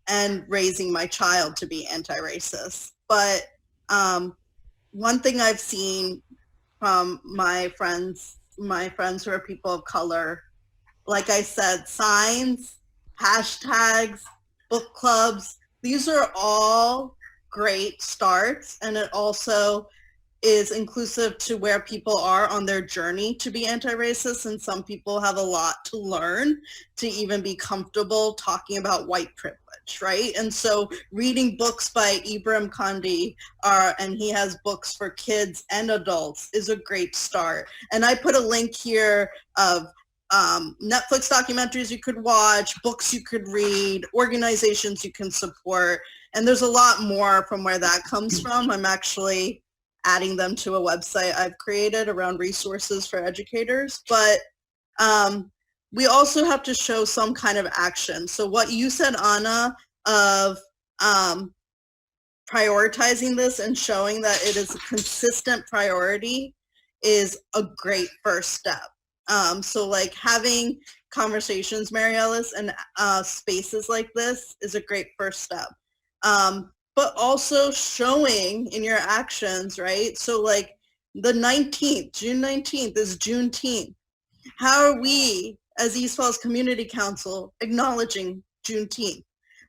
and raising my child to be anti-racist. But one thing I've seen from my friends who are people of color, like I said, signs, hashtags, book clubs, these are all great starts, and it also is inclusive to where people are on their journey to be anti-racist, and some people have a lot to learn to even be comfortable talking about white privilege, right? And so reading books by Ibram Kendi, and he has books for kids and adults, is a great start. And I put a link here of Netflix documentaries you could watch, books you could read, organizations you can support. And there's a lot more from where that comes from. I'm actually adding them to a website I've created around resources for educators. But we also have to show some kind of action. So what you said, Anna, of prioritizing this and showing that it is a consistent priority is a great first step. So having conversations, Mary Ellis, and spaces like this is a great first step. But also showing in your actions, right? So The 19th, June 19th is Juneteenth. How are we as East Falls Community Council acknowledging Juneteenth?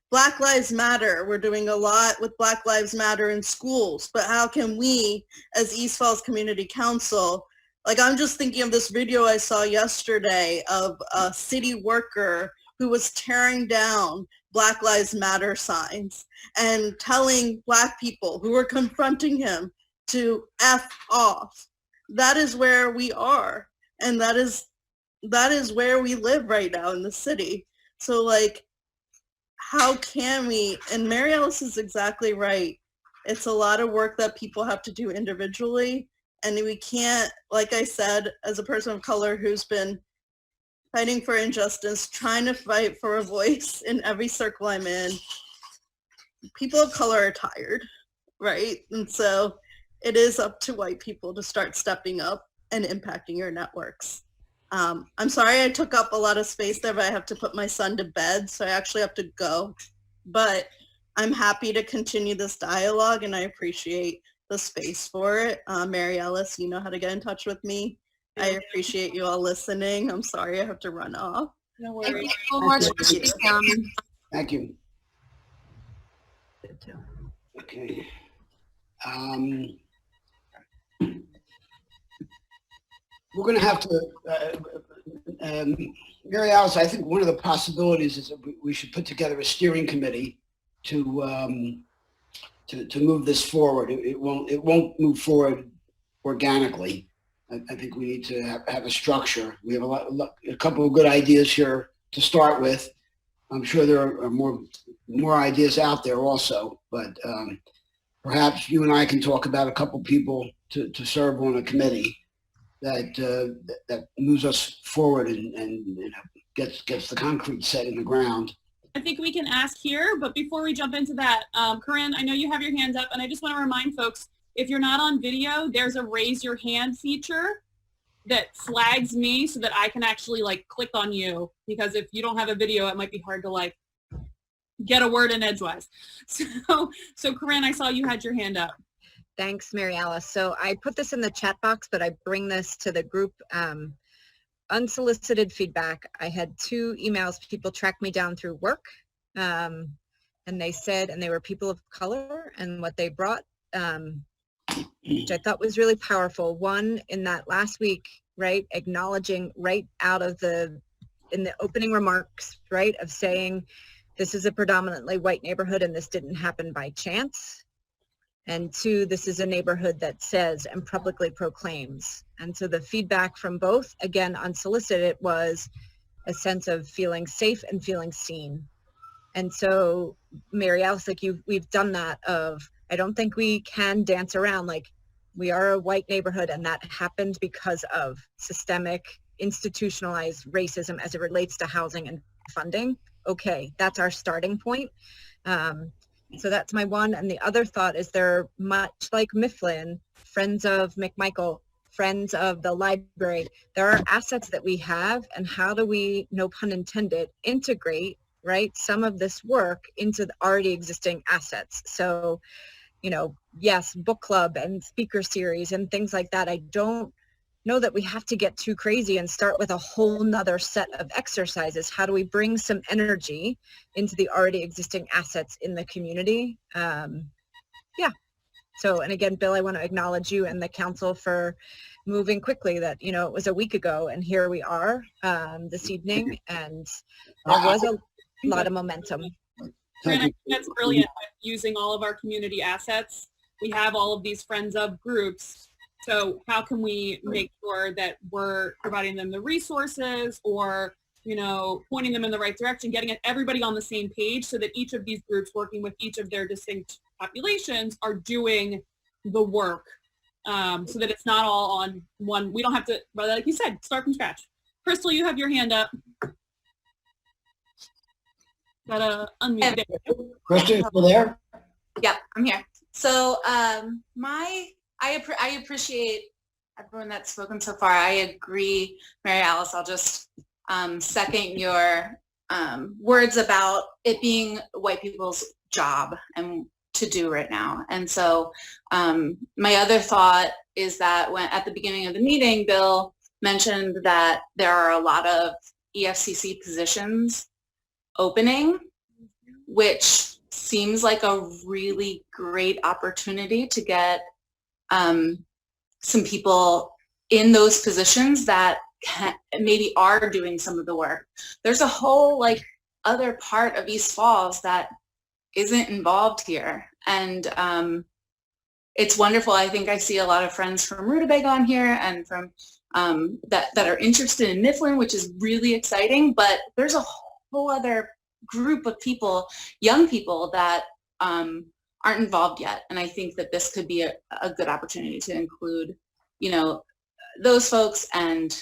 Black Lives Matter, we're doing a lot with Black Lives Matter in schools, but how can we as East Falls Community Council, like I'm just thinking of this video I saw yesterday of a city worker who was tearing down Black Lives Matter signs and telling Black people who were confronting him to F off. That is where we are. And that is where we live right now in the city. So like, how can we, and Mary Alice is exactly right. It's a lot of work that people have to do individually. And we can't, like I said, as a person of color who's been fighting for injustice, trying to fight for a voice in every circle I'm in, people of color are tired, right? And so it is up to white people to start stepping up and impacting your networks. I'm sorry I took up a lot of space there, but I have to put my son to bed, so I actually have to go. But I'm happy to continue this dialogue, and I appreciate the space for it. Mary Ellis, you know how to get in touch with me. I appreciate you all listening. I'm sorry I have to run off. No Thank worries. you so much for speaking. Thank you. Okay. We're going to have to, Mary Alice, I think one of the possibilities is that we should put together a steering committee to move this forward. It won't move forward organically. I think we need to have a structure. We have a couple of good ideas here to start with. I'm sure there are more ideas out there also, but perhaps you and I can talk about a couple people to serve on a committee that moves us forward and you know, gets the concrete set in the ground. I think we can ask here, but before we jump into that, Corinne, I know you have your hands up, and I just want to remind folks, if you're not on video, there's a raise your hand feature that flags me so that I can actually like click on you, because if you don't have a video, it might be hard to like get a word in edgewise. So Corinne, I saw you had your hand up. Thanks, Mary Alice. So I put this in the chat box, but I bring this to the group. Unsolicited feedback. I had 2 emails. People tracked me down through work, and they said, and they were people of color, and what they brought, which I thought was really powerful. One, in that last week, right, acknowledging right out of in the opening remarks, right, of saying, this is a predominantly white neighborhood and this didn't happen by chance. And 2, this is a neighborhood that says and publicly proclaims. And so the feedback from both, again, unsolicited, was a sense of feeling safe and feeling seen. And so, Mary Alice, like we've done that of, I don't think we can dance around like we are a white neighborhood and that happened because of systemic, institutionalized racism as it relates to housing and funding. Okay, that's our starting point. So that's my one. And the other thought is, they're much like Mifflin, friends of McMichael, friends of the library. There are assets that we have, and how do we, no pun intended, integrate, right, some of this work into the already existing assets. So, you know, yes, book club and speaker series and things like that. I don't know that we have to get too crazy and start with a whole nother set of exercises. How do we bring some energy into the already existing assets in the community? Yeah. So, and again, Bill, I want to acknowledge you and the council for moving quickly. That, you know, it was a week ago and here we are this evening, and there was a lot of momentum. Corinne, I think that's brilliant, using all of our community assets. We have all of these friends of groups. So how can we make sure that we're providing them the resources, or, you know, pointing them in the right direction, getting everybody on the same page so that each of these groups, working with each of their distinct populations, are doing the work, so that it's not all on one. We don't have to, like you said, start from scratch. Crystal, you have your hand up. Gotta unmute it. Crystal, you still there? Yep, I'm here. So I appreciate everyone that's spoken so far. I agree, Mary Alice. I'll just second your words about it being white people's job and to do right now. And so my other thought is that when at the beginning of the meeting, Bill mentioned that there are a lot of EFCC positions opening, which seems like a really great opportunity to get some people in those positions that maybe are doing some of the work. There's a whole like other part of East Falls that isn't involved here, and it's wonderful. I think I see a lot of friends from Rutabaga on here and from that are interested in Mifflin, which is really exciting, but there's a whole other group of people, young people, that aren't involved yet, and I think that this could be a good opportunity to include, you know, those folks and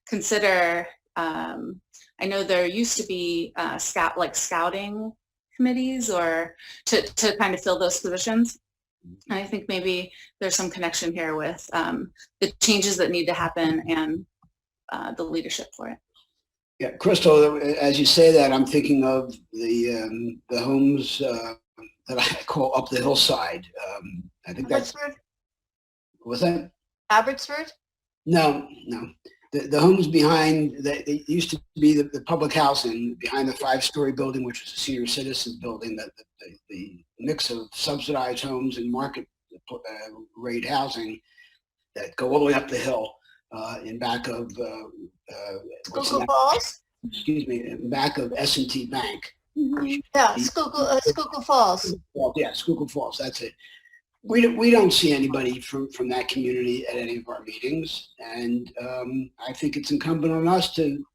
consider, I know there used to be scouting committees or to kind of fill those positions. And I think maybe there's some connection here with the changes that need to happen and the leadership for it. Yeah, Crystal, as you say that, I'm thinking of the homes that I call up the hillside. I think that's, Abbotsford? was that? Abbotsford? No. The homes behind, they used to be the public housing behind the 5-story building, which was a senior citizens building, the mix of subsidized homes and market rate housing that go all the way up the hill in back of, Schuylkill Falls? excuse me, in back of S&T Bank. Yeah, Schuylkill Falls. Yeah, Schuylkill Falls, that's it. We don't see anybody from that community at any of our meetings, and I think it's incumbent on us to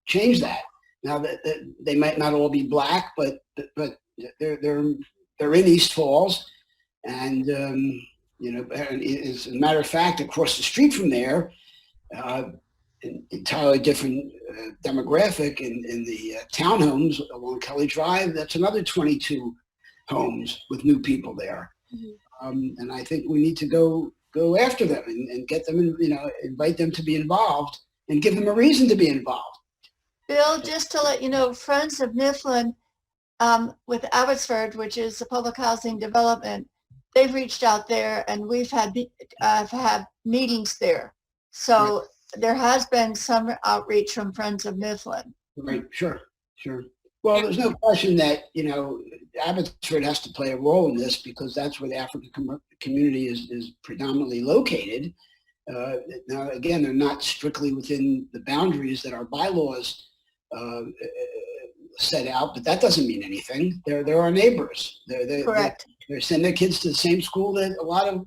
change that. Now that they might not all be black, but they're in East Falls, and you know, as a matter of fact, across the street from there, an entirely different demographic in the townhomes along Kelly Drive. That's another 22 homes with new people there. And I think we need to go after them and get them, you know, invite them to be involved and give them a reason to be involved. Bill, just to let you know, Friends of Mifflin with Abbotsford, which is a public housing development, they've reached out there and we've had meetings there. So right. There has been some outreach from Friends of Mifflin. Right, sure. Well, there's no question that, you know, Abbotsford has to play a role in this because that's where the African community is predominantly located. Now, again, they're not strictly within the boundaries that our bylaws set out, but that doesn't mean anything. They're our neighbors. Correct. They send their kids to the same school that a lot of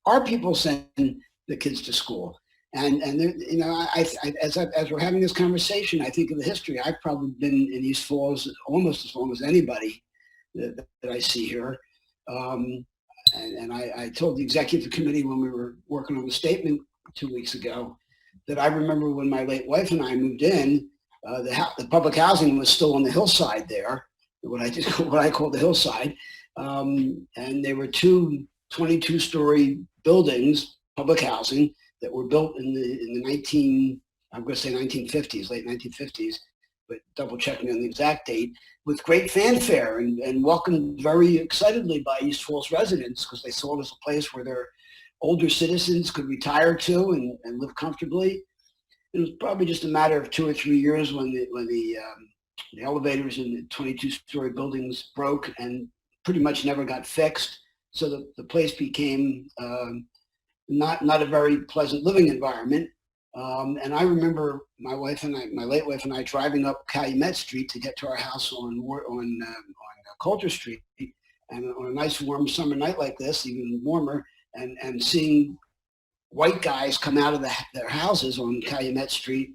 our people send the kids to school. And you know, as we're having this conversation, I think of the history. I've probably been in East Falls almost as long as anybody that I see here. And I told the executive committee when we were working on the statement 2 weeks ago that I remember when my late wife and I moved in, the public housing was still on the hillside there, what I call the hillside. And there were two 22-story buildings, public housing, that were built in the I'm going to say 1950s, late 1950s, but double checking on the exact date, with great fanfare and welcomed very excitedly by East Falls residents because they saw it as a place where their older citizens could retire to and live comfortably. It was probably just a matter of 2 or 3 years when the elevators in the 22-story buildings broke and pretty much never got fixed. So the place became not a very pleasant living environment. And I remember my late wife and I driving up Calumet Street to get to our house on Coulter Street, and on a nice warm summer night like this, even warmer, and seeing white guys come out of their houses on Calumet Street,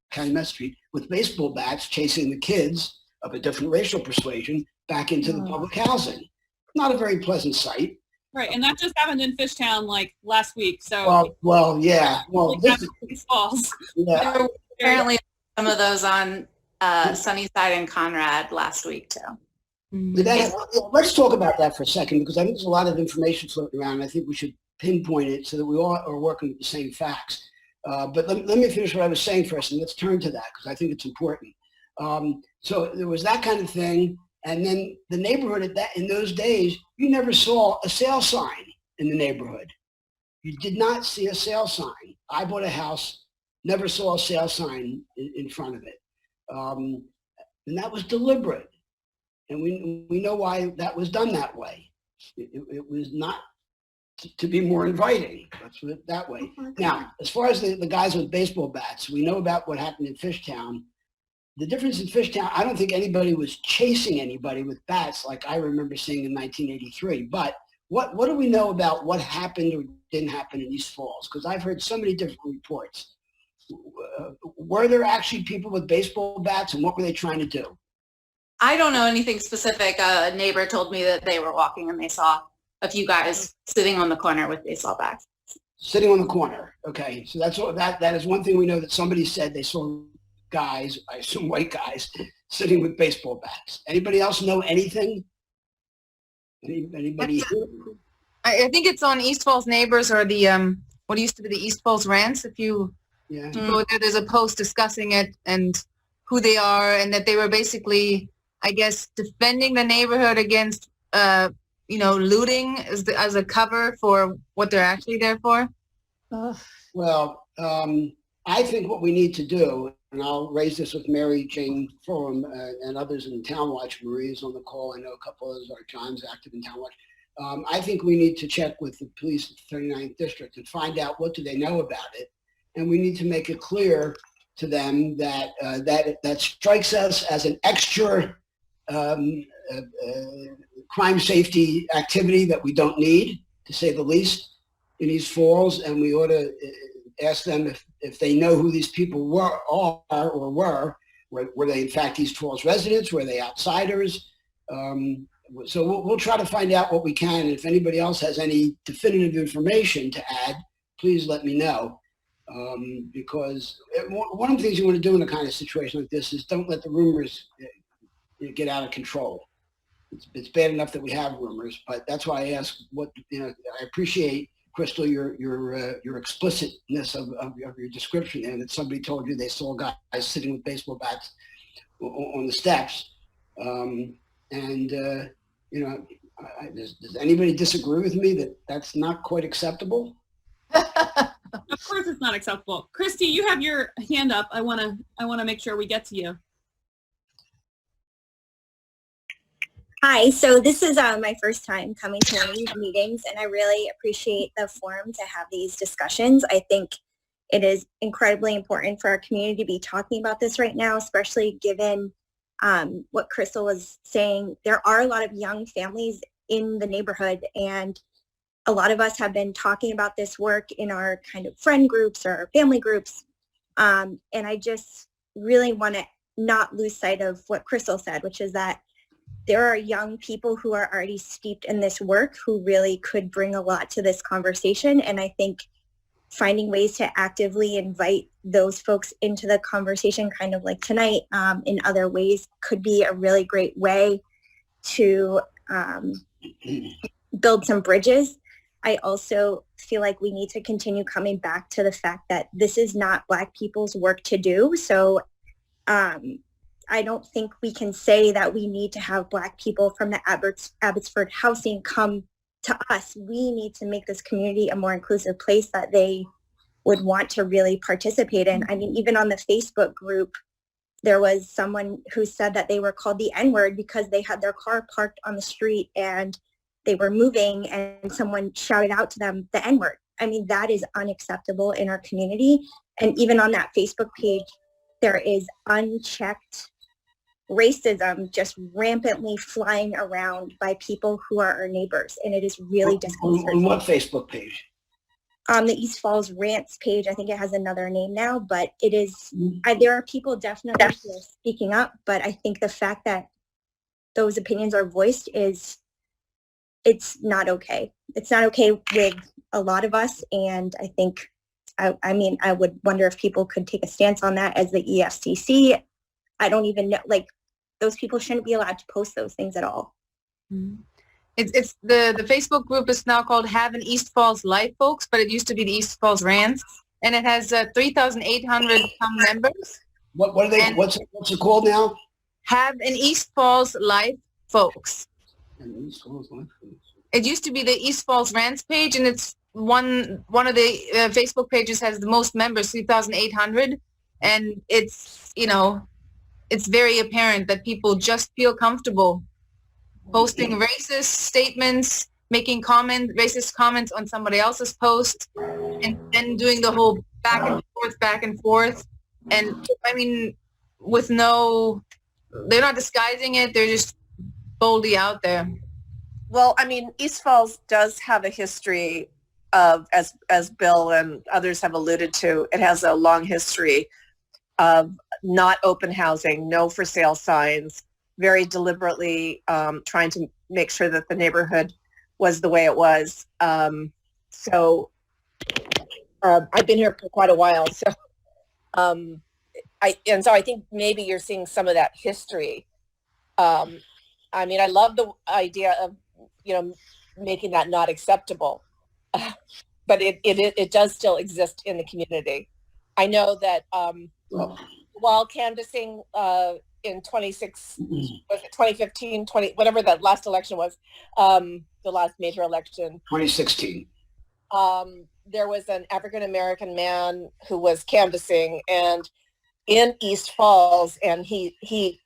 Calumet Street, with baseball bats chasing the kids of a different racial persuasion back into the public housing. Not a very pleasant sight. Right, and that just happened in Fishtown like last week. So yeah. Well, this is false. Yeah. There were apparently some of those on Sunnyside and Conrad last week too. Let's talk about that for a second because I think there's a lot of information floating around. I think we should pinpoint it so that we all are working with the same facts. But let me finish what I was saying first, and let's turn to that because I think it's important. So there was that kind of thing. And then the neighborhood in those days, you never saw a sale sign in the neighborhood. You did not see a sale sign. I bought a house, never saw a sale sign in front of it. And that was deliberate. And we know why that was done that way. It was not to be more inviting. Let's put it that way. Now, as far as the guys with baseball bats, we know about what happened in Fishtown. The difference in Fishtown, I don't think anybody was chasing anybody with bats like I remember seeing in 1983. But what do we know about what happened or didn't happen in East Falls? Because I've heard so many different reports. Were there actually people with baseball bats, and what were they trying to do? I don't know anything specific. A neighbor told me that they were walking and they saw a few guys sitting on the corner with baseball bats. Sitting on the corner. Okay, so that's what that is one thing we know, that somebody said they saw guys, I assume white guys, sitting with baseball bats. Anybody else know anything? Anybody? I think it's on East Falls Neighbors, or the what used to be the East Falls Rants. If you go there, there's a post discussing it and who they are, and that they were basically, I guess, defending the neighborhood against looting as a cover for what they're actually there for. Well, I think what we need to do, and I'll raise this with Mary Jane Fulham and others in Town Watch. Maria's on the call. I know a couple others are. John's active in Town Watch. I think we need to check with the police at the 39th District and find out what do they know about it. And we need to make it clear to them that that strikes us as an extra crime safety activity that we don't need, to say the least, in East Falls. And we ought to ask them if they know who these people were they in fact East Falls residents? Were they outsiders? So we'll try to find out what we can. And if anybody else has any definitive information to add, please let me know. Because one of the things you want to do in a kind of situation like this is don't let the rumors get out of control. It's bad enough that we have rumors, but that's why I ask I appreciate, Crystal, your explicitness of your description there, that somebody told you they saw guys sitting with baseball bats on the steps. Does anybody disagree with me that that's not quite acceptable? Of course it's not acceptable. Christy, you have your hand up. I want to make sure we get to you. Hi, so this is my first time coming to one of these meetings, and I really appreciate the forum to have these discussions. I think it is incredibly important for our community to be talking about this right now, especially given what Crystal was saying. There are a lot of young families in the neighborhood, and a lot of us have been talking about this work in our kind of friend groups or our family groups. And I just really want to not lose sight of what Crystal said, which is that there are young people who are already steeped in this work who really could bring a lot to this conversation. And I think finding ways to actively invite those folks into the conversation, kind of like tonight, in other ways, could be a really great way to build some bridges. I also feel like we need to continue coming back to the fact that this is not Black people's work to do. So I don't think we can say that we need to have Black people from the Abbotsford housing come to us. We need to make this community a more inclusive place that they would want to really participate in. I mean, even on the Facebook group, there was someone who said that they were called the N-word because they had their car parked on the street and they were moving and someone shouted out to them the N-word. I mean, that is unacceptable in our community. And even on that Facebook page, there is unchecked racism just rampantly flying around by people who are our neighbors. And it is really disconcerting. On what Facebook page? The East Falls Rants page. I think it has another name now, but it is, there are people definitely who are speaking up, but I think the fact that those opinions are voiced it's not okay. It's not okay with a lot of us. And I think, I would wonder if people could take a stance on that as the EFCC. I don't even know, those people shouldn't be allowed to post those things at all. It's the Facebook group is now called Have an East Falls Life, folks, but it used to be the East Falls Rants, and it has 3,800 members. What are they? What's it called now? Have an East Falls Life folks. It used to be the East Falls Rants page, and it's one of the Facebook pages has the most members, 3,800, and it's, you know, it's very apparent that people just feel comfortable posting racist statements, making racist comments on somebody else's post, and then doing the whole back and forth. And I mean, with they're not disguising it. They're just boldly out there. Well, I mean, East Falls does have a history of, as Bill and others have alluded to, it has a long history of not open housing, no for sale signs, very deliberately trying to make sure that the neighborhood was the way it was. So I've been here for quite a while. So I think maybe you're seeing some of that history. I mean, I love the idea of, you know, making that not acceptable, but it does still exist in the community. I know that while canvassing in 2015, whatever that last election was, the last major election, 2016. There was an African-American man who was canvassing and in East Falls, and he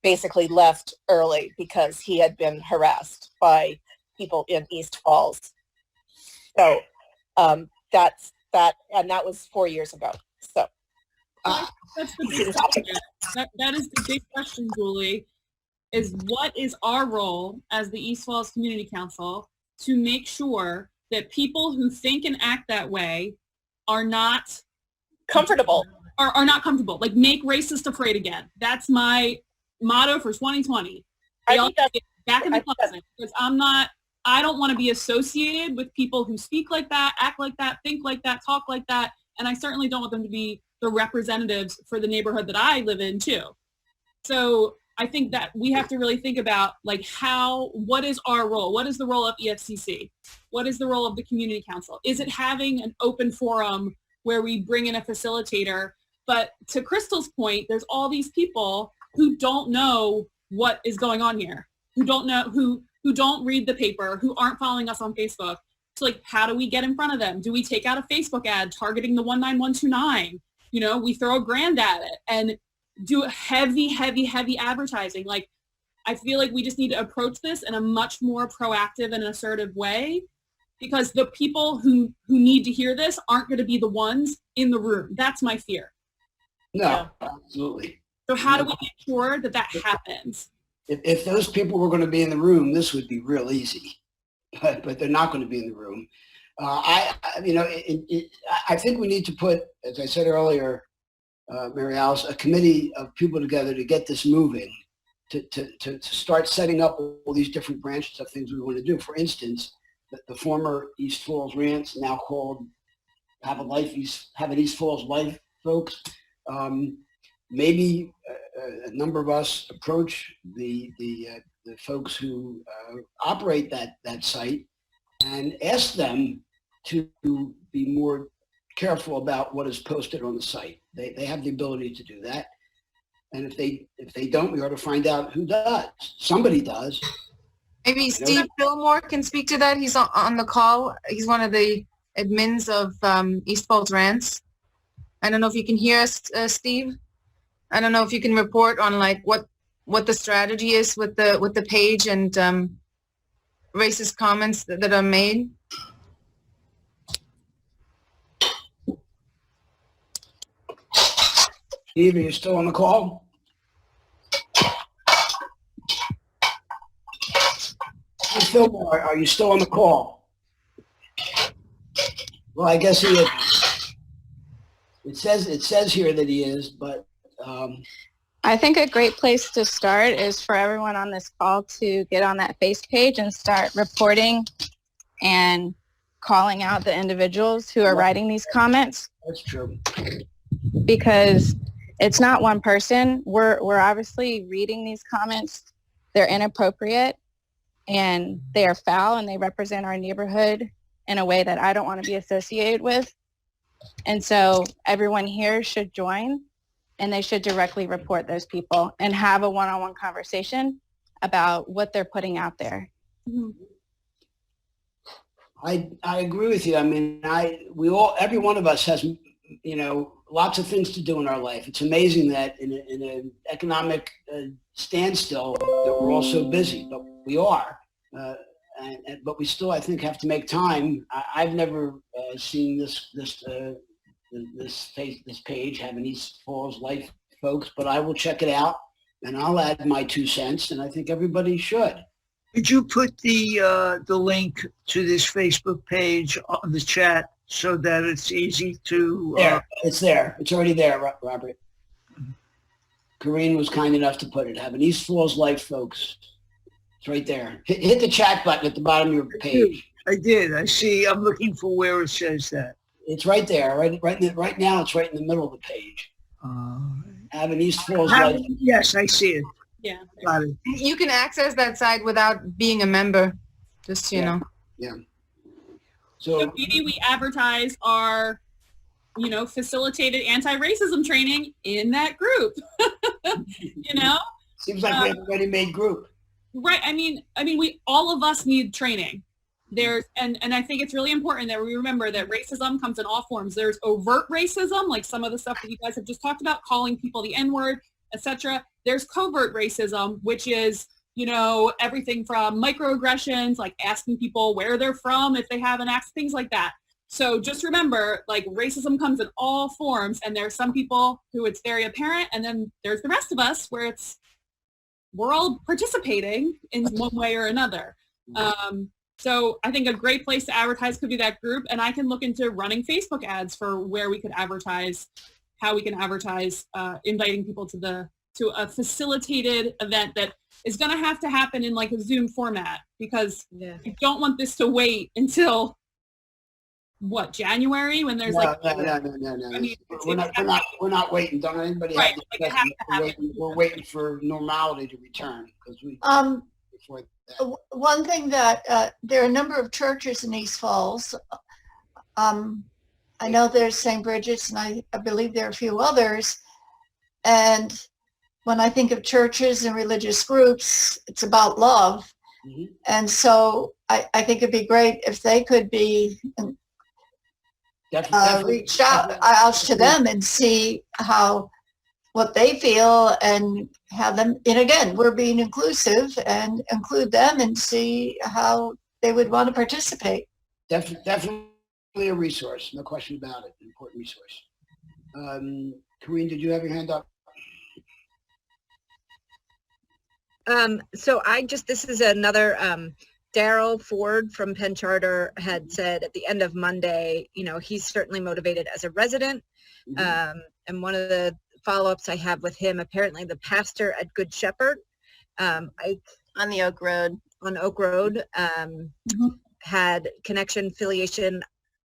basically left early because he had been harassed by people in East Falls. So that's that, and that was 4 years ago. So that's the big question. That is the big question, Julie, is what is our role as the East Falls Community Council to make sure that people who think and act that way are not comfortable. Are not comfortable. Like, make racist afraid again. That's my motto for 2020. They all get back in the closet, because I don't want to be associated with people who speak like that, act like that, think like that, talk like that, and I certainly don't want them to be the representatives for the neighborhood that I live in too. So I think that we have to really think about, like, what is our role? What is the role of EFCC? What is the role of the community council? Is it having an open forum where we bring in a facilitator? But to Crystal's point, there's all these people who don't know what is going on here, who don't know, who don't read the paper, who aren't following us on Facebook. So, like, how do we get in front of them? Do we take out a Facebook ad targeting the 19129? You know, we throw $1,000 at it and do heavy advertising. Like, I feel like we just need to approach this in a much more proactive and assertive way, because the people who need to hear this aren't going to be the ones in the room. That's my fear. No, absolutely. So how do we make sure that happens? If those people were going to be in the room, this would be real easy, but they're not going to be in the room. I think we need to put, as I said earlier, Mary Alice, a committee of people together to get this moving, to start setting up all these different branches of things we want to do. For instance, the former East Falls Rants, now called Have an East Falls Life folks. Maybe a number of us approach the folks who operate that site and ask them to be more careful about what is posted on the site. They have the ability to do that, and if they don't, we ought to find out who does. Somebody does. Maybe Steve Fillmore can speak to that. He's on the call. He's one of the admins of East Falls Rants. I don't know if you can hear us, Steve. I don't know if you can report on, like, what the strategy is with the page and racist comments that are made. Steve, are you still on the call? Hey, Fillmore, are you still on the call? Well, I guess he is. It says here that he is, but I think a great place to start is for everyone on this call to get on that face page and start reporting and calling out the individuals who are writing these comments. That's true. Because it's not one person. We're obviously reading these comments. They're inappropriate and they are foul, and they represent our neighborhood in a way that I don't want to be associated with. And so everyone here should join, and they should directly report those people and have a one-on-one conversation about what they're putting out there. I agree with you. I mean, every one of us has, lots of things to do in our life. It's amazing that in an economic standstill that we're all so busy, but we are. But we still, I think, have to make time. I've never seen this page, having East Falls Life folks, but I will check it out and I'll add my 2 cents, and I think everybody should. Could you put the link to this Facebook page on the chat so that it's easy to? It's there. It's already there, Robert. Corinne was kind enough to put it. Having East Falls Life folks. It's right there. Hit the chat button at the bottom of your page. I did. I see. I'm looking for where it says that. It's right there. Right now, it's right in the middle of the page. Having East Falls Life. Yes, I see it. Yeah. Got it. You can access that site without being a member, just so you know. Yeah. So maybe we advertise our, facilitated anti-racism training in that group. Seems like we have a ready-made group. Right. I mean, we all of us need training. And I think it's really important that we remember that racism comes in all forms. There's overt racism, like some of the stuff that you guys have just talked about, calling people the N-word, etc. There's covert racism, which is, everything from microaggressions, like asking people where they're from if they have an accent, things like that. So just remember, like, racism comes in all forms, and there's some people who it's very apparent, and then there's the rest of us where we're all participating in one way or another. So I think a great place to advertise could be that group, and I can look into running Facebook ads for where we could advertise, how we can advertise, inviting people to a facilitated event that is going to happen in like a Zoom format, because you don't want this to wait until January, when there's No. I mean, we're not waiting. Don't anybody have the question. We're waiting for normality to return, because we. Before that. One thing that there are a number of churches in East Falls. I know there's St. Bridget's, and I believe there are a few others. And when I think of churches and religious groups, it's about love. Mm-hmm. And so I think it'd be great if they could be reached out to them and see what they feel, and have them, and again, we're being inclusive, and include them and see how they would want to participate. Definitely a resource, no question about it, an important resource. Corinne, did you have your hand up? So this is another, Daryl Ford from Penn Charter had said at the end of Monday, he's certainly motivated as a resident. Mm-hmm. And one of the follow-ups I have with him, apparently the pastor at Good Shepherd, on the Oak Road. On Oak Road, had connection, affiliation,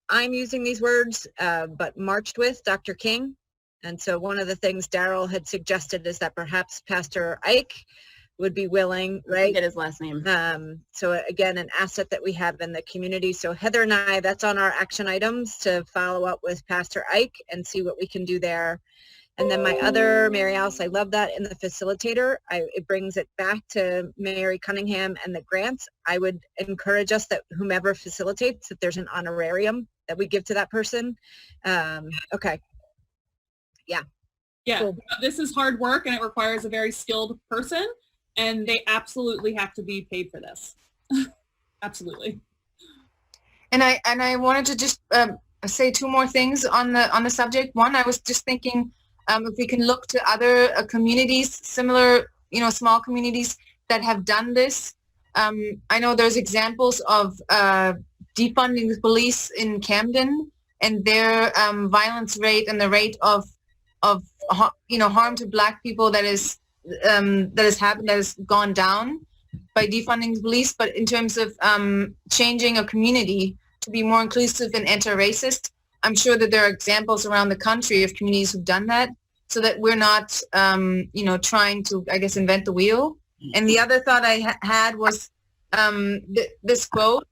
I'm using these words, but marched with Dr. King. And so one of the things Daryl had suggested is that perhaps Pastor Ike would be willing, right? Get his last name. So again, an asset that we have in the community. So Heather and I, that's on our action items to follow up with Pastor Ike and see what we can do there. And then my other, Mary Alice, I love that in the facilitator. It brings it back to Mary Cunningham and the grants. I would encourage us that whomever facilitates, if there's an honorarium that we give to that person. Okay. Yeah. Yeah, Cool. This is hard work, and it requires a very skilled person, and they absolutely have to be paid for this. Absolutely. And I wanted to just say two more things on the subject. One, I was just thinking, if we can look to other communities, similar, small communities that have done this. I know there's examples of defunding the police in Camden, and their violence rate and the rate of harm to Black people that has happened, that has gone down by defunding the police. But in terms of changing a community to be more inclusive and anti-racist, I'm sure that there are examples around the country of communities who've done that, so that we're not, trying to, I guess, invent the wheel. And the other thought I had was this quote,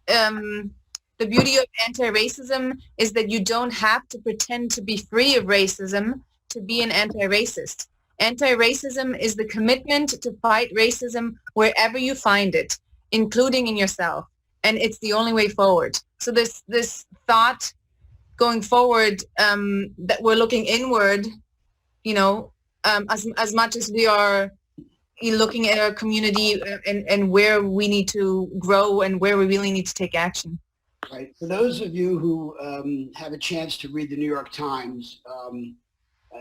the beauty of anti-racism is that you don't have to pretend to be free of racism to be an anti-racist. Anti-racism is the commitment to fight racism wherever you find it, including in yourself. And it's the only way forward. So this thought going forward, that we're looking inward, you know, as much as we are looking at our community and where we need to grow and where we really need to take action. Right. For those of you who have a chance to read the New York Times,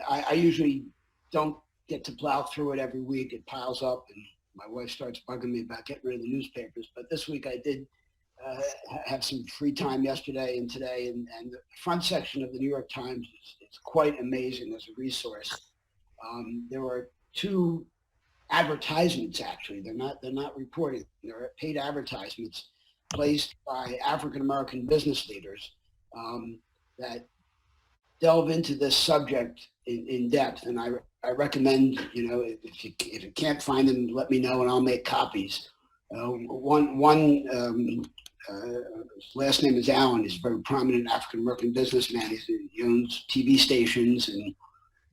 I usually don't get to plow through it every week. It piles up and my wife starts bugging me about getting rid of the newspapers. But this week I did have some free time yesterday and today, and the front section of the New York Times is quite amazing as a resource. There were 2 advertisements, actually. They're not reporting. They're paid advertisements placed by African-American business leaders that delve into this subject in depth. And I recommend, you know, if you can't find them, let me know and I'll make copies. His last name is Allen. He's a very prominent African-American businessman. He owns TV stations and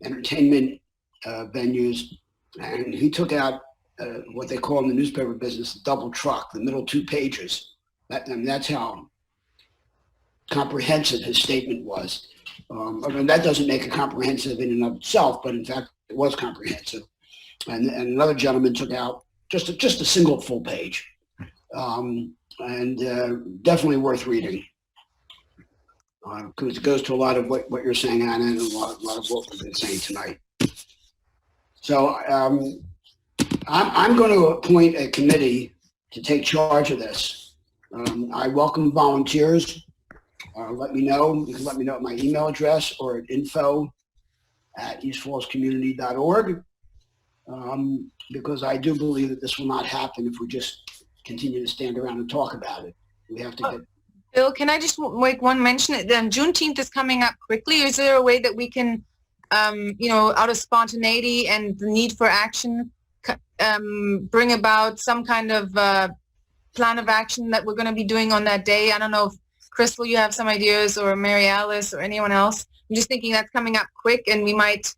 entertainment venues. And he took out what they call in the newspaper business, the double truck, the middle 2 pages. That's how comprehensive his statement was. I mean, that doesn't make it comprehensive in and of itself, but in fact, it was comprehensive. And another gentleman took out just a single full page. And definitely worth reading. Because it goes to a lot of what you're saying, Anna, and a lot of what we've been saying tonight. So I'm going to appoint a committee to take charge of this. I welcome volunteers. Let me know. You can let me know at my email address or at info@eastfallscommunity.org. Because I do believe that this will not happen if we just continue to stand around and talk about it. We have to get. Bill, can I just make one mention? Juneteenth is coming up quickly. Is there a way that we can, you know, out of spontaneity and the need for action, bring about some kind of plan of action that we're going to be doing on that day? I don't know if Crystal, you have some ideas, or Mary Alice, or anyone else. I'm just thinking that's coming up quick, and we might.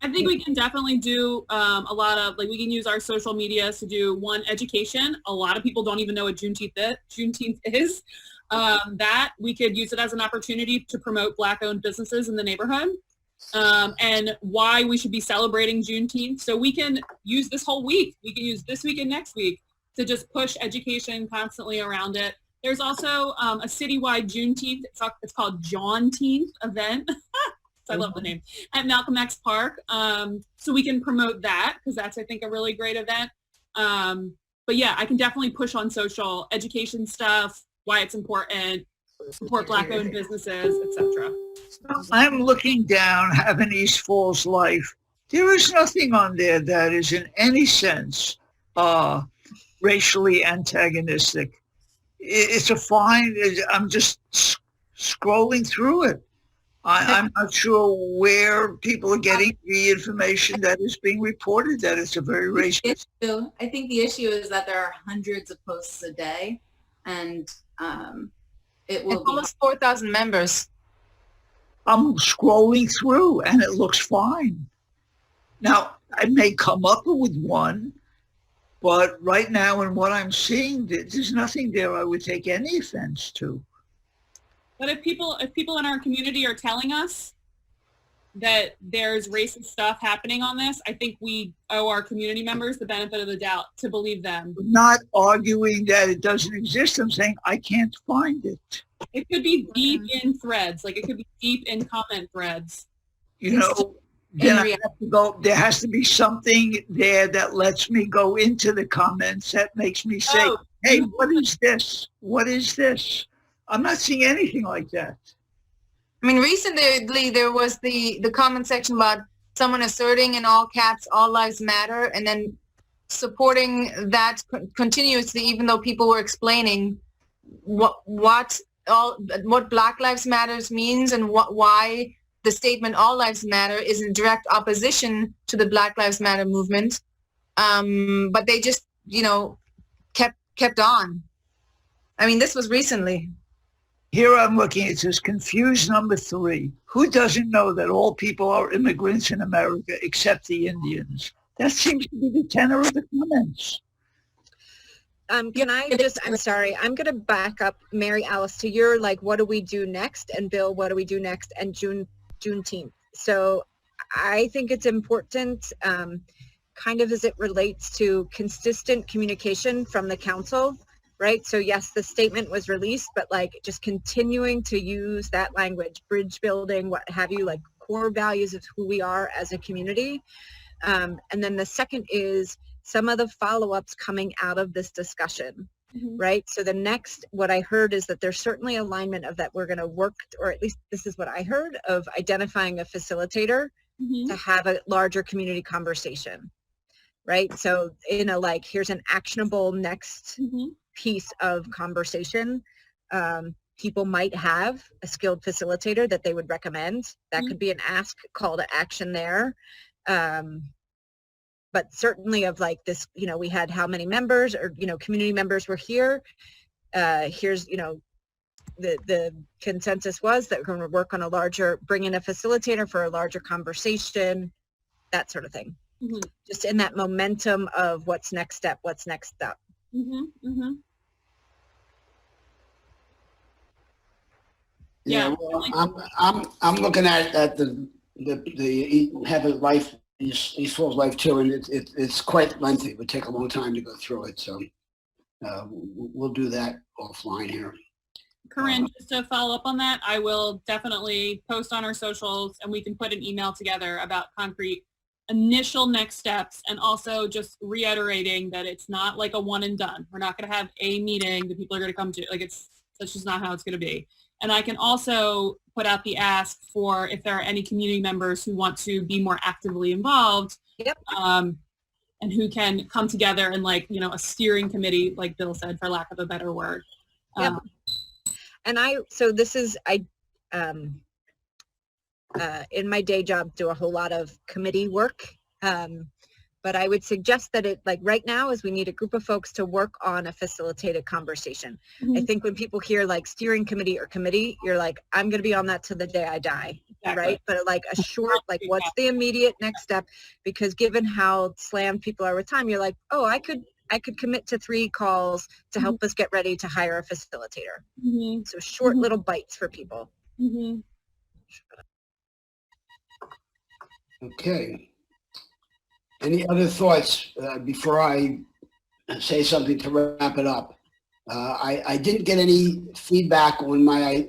I think we can definitely do a lot of, like, we can use our social media to do education. A lot of people don't even know what Juneteenth is. That we could use it as an opportunity to promote Black-owned businesses in the neighborhood, and why we should be celebrating Juneteenth. So we can use this whole week. We can use this week and next week to just push education constantly around it. There's also a citywide Juneteenth. It's called Jaunteenth event. I love the name, at Malcolm X Park. So we can promote that, because that's, I think, a really great event. But yeah, I can definitely push on social education stuff, why it's important, support Black-owned businesses, etc. I'm looking down, having East Falls life. There is nothing on there that is in any sense racially antagonistic. It's a fine, I'm just scrolling through it. I'm not sure where people are getting the information that is being reported, that it's a very racist. I think the issue is that there are hundreds of posts a day, and it will be almost 4,000 members. I'm scrolling through and it looks fine. Now, I may come up with one, but right now in what I'm seeing, there's nothing there I would take any offense to. But if people in our community are telling us that there's racist stuff happening on this, I think we owe our community members the benefit of the doubt to believe them. I'm not arguing that it doesn't exist. I'm saying I can't find it. It could be deep in threads, like it could be deep in comment threads. You know, then I have to go, there has to be something there that lets me go into the comments that makes me say, hey, what is this? What is this? I'm not seeing anything like that. I mean, recently there was the comment section about someone asserting in all caps, all lives matter, and then supporting that continuously, even though people were explaining what Black Lives Matters means and why the statement all lives matter is in direct opposition to the Black Lives Matter movement. But they just, you know, kept on. I mean, this was recently. Here I'm looking, it says confused number 3. Who doesn't know that all people are immigrants in America except the Indians? That seems to be the tenor of the comments. Can I just, I'm sorry, I'm going to back up Mary Alice to your, like, what do we do next? And Bill, what do we do next? And Juneteenth. So I think it's important, kind of as it relates to consistent communication from the council, right? So yes, the statement was released, but like just continuing to use that language, bridge building, what have you, like core values of who we are as a community. And then the second is some of the follow-ups coming out of this discussion, right? So the next, what I heard is that there's certainly alignment of that we're going to work, or at least this is what I heard, of identifying a facilitator to have a larger community conversation, right? So, you know, like here's an actionable next piece of conversation. People might have a skilled facilitator that they would recommend. That could be an ask, call to action there. But certainly of like this, you know, we had how many members or, you know, community members were here. Here's, you know, the consensus was that we're going to work on a larger, bring in a facilitator for a larger conversation, that sort of thing. Just in that momentum of what's next step, what's next step. Yeah, well, I'm looking at the have a life, East Falls Life too, and it's quite lengthy. It would take a long time to go through it, so we'll do that offline here. Corinne, just to follow up on that, I will definitely post on our socials and we can put an email together about concrete initial next steps, and also just reiterating that it's not like a one and done. We're not going to have a meeting that people are going to come to. Like that's just not how it's going to be. And I can also put out the ask for if there are any community members who want to be more actively involved, and who can come together and, like, you know, a steering committee, like Bill said, for lack of a better word. And so this is, in my day job, do a whole lot of committee work. But I would suggest that it, like right now, is we need a group of folks to work on a facilitated conversation. I think when people hear like steering committee or committee, you're like, I'm going to be on that to the day I die, right? But like a short, like what's the immediate next step? Because given how slammed people are with time, you're like, oh, I could commit to 3 calls to help us get ready to hire a facilitator. So short little bites for people. Okay. Any other thoughts before I say something to wrap it up? I didn't get any feedback on my.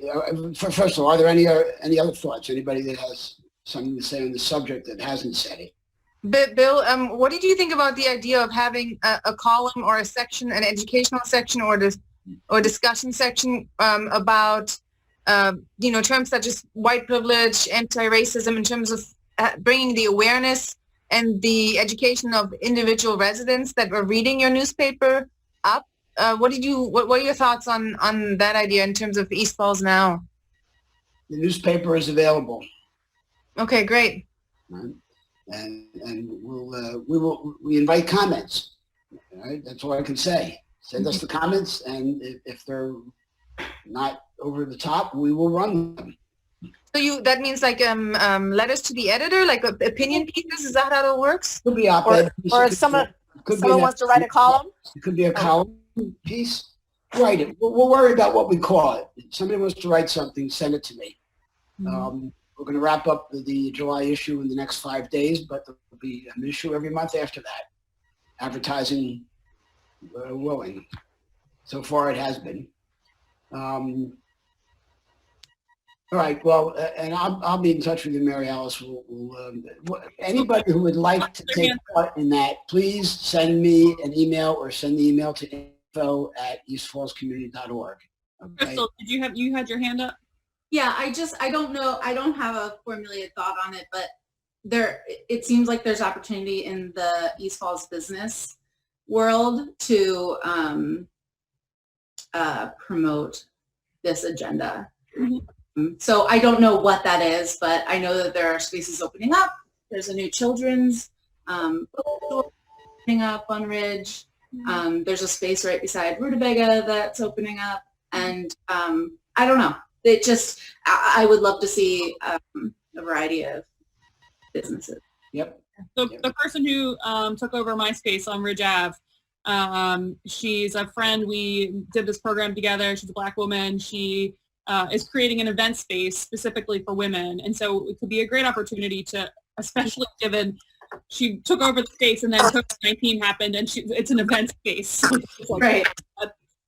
First of all, are there any other thoughts? Anybody that has something to say on the subject that hasn't said it? Bill, what did you think about the idea of having a column or a section, an educational section or discussion section about, you know, terms such as white privilege, anti-racism, in terms of bringing the awareness and the education of individual residents that were reading your newspaper up? What are your thoughts on that idea in terms of East Falls Now? The newspaper is available. Okay, great. And we invite comments. Right? That's all I can say. Send us the comments, and if they're not over the top, we will run them. So that means like letters to the editor, like opinion pieces. Is that how it works? Could be op-ed. Or if someone wants to write a column. It could be a column piece. Write it. We'll worry about what we call it. If somebody wants to write something, send it to me. We're going to wrap up the July issue in the next 5 days, but there will be an issue every month after that. Advertising willing. So far it has been. All right. Well, and I'll be in touch with you, Mary Alice. Anybody who would like to take part in that, please send me an email or send the email to info@eastfallscommunity.org. Okay? Crystal, you had your hand up? Yeah, I don't know. I don't have a formulated thought on it, but it seems like there's opportunity in the East Falls business world to promote this agenda. So I don't know what that is, but I know that there are spaces opening up. There's a new children's opening up on Ridge. There's a space right beside Rutabaga that's opening up. And I don't know. It just, I would love to see a variety of businesses. Yep. The person who took over my space on Ridge Ave, she's a friend. We did this program together. She's a Black woman. She is creating an event space specifically for women. And so it could be a great opportunity to, especially given she took over the space and then COVID-19 happened and it's an event space. Right.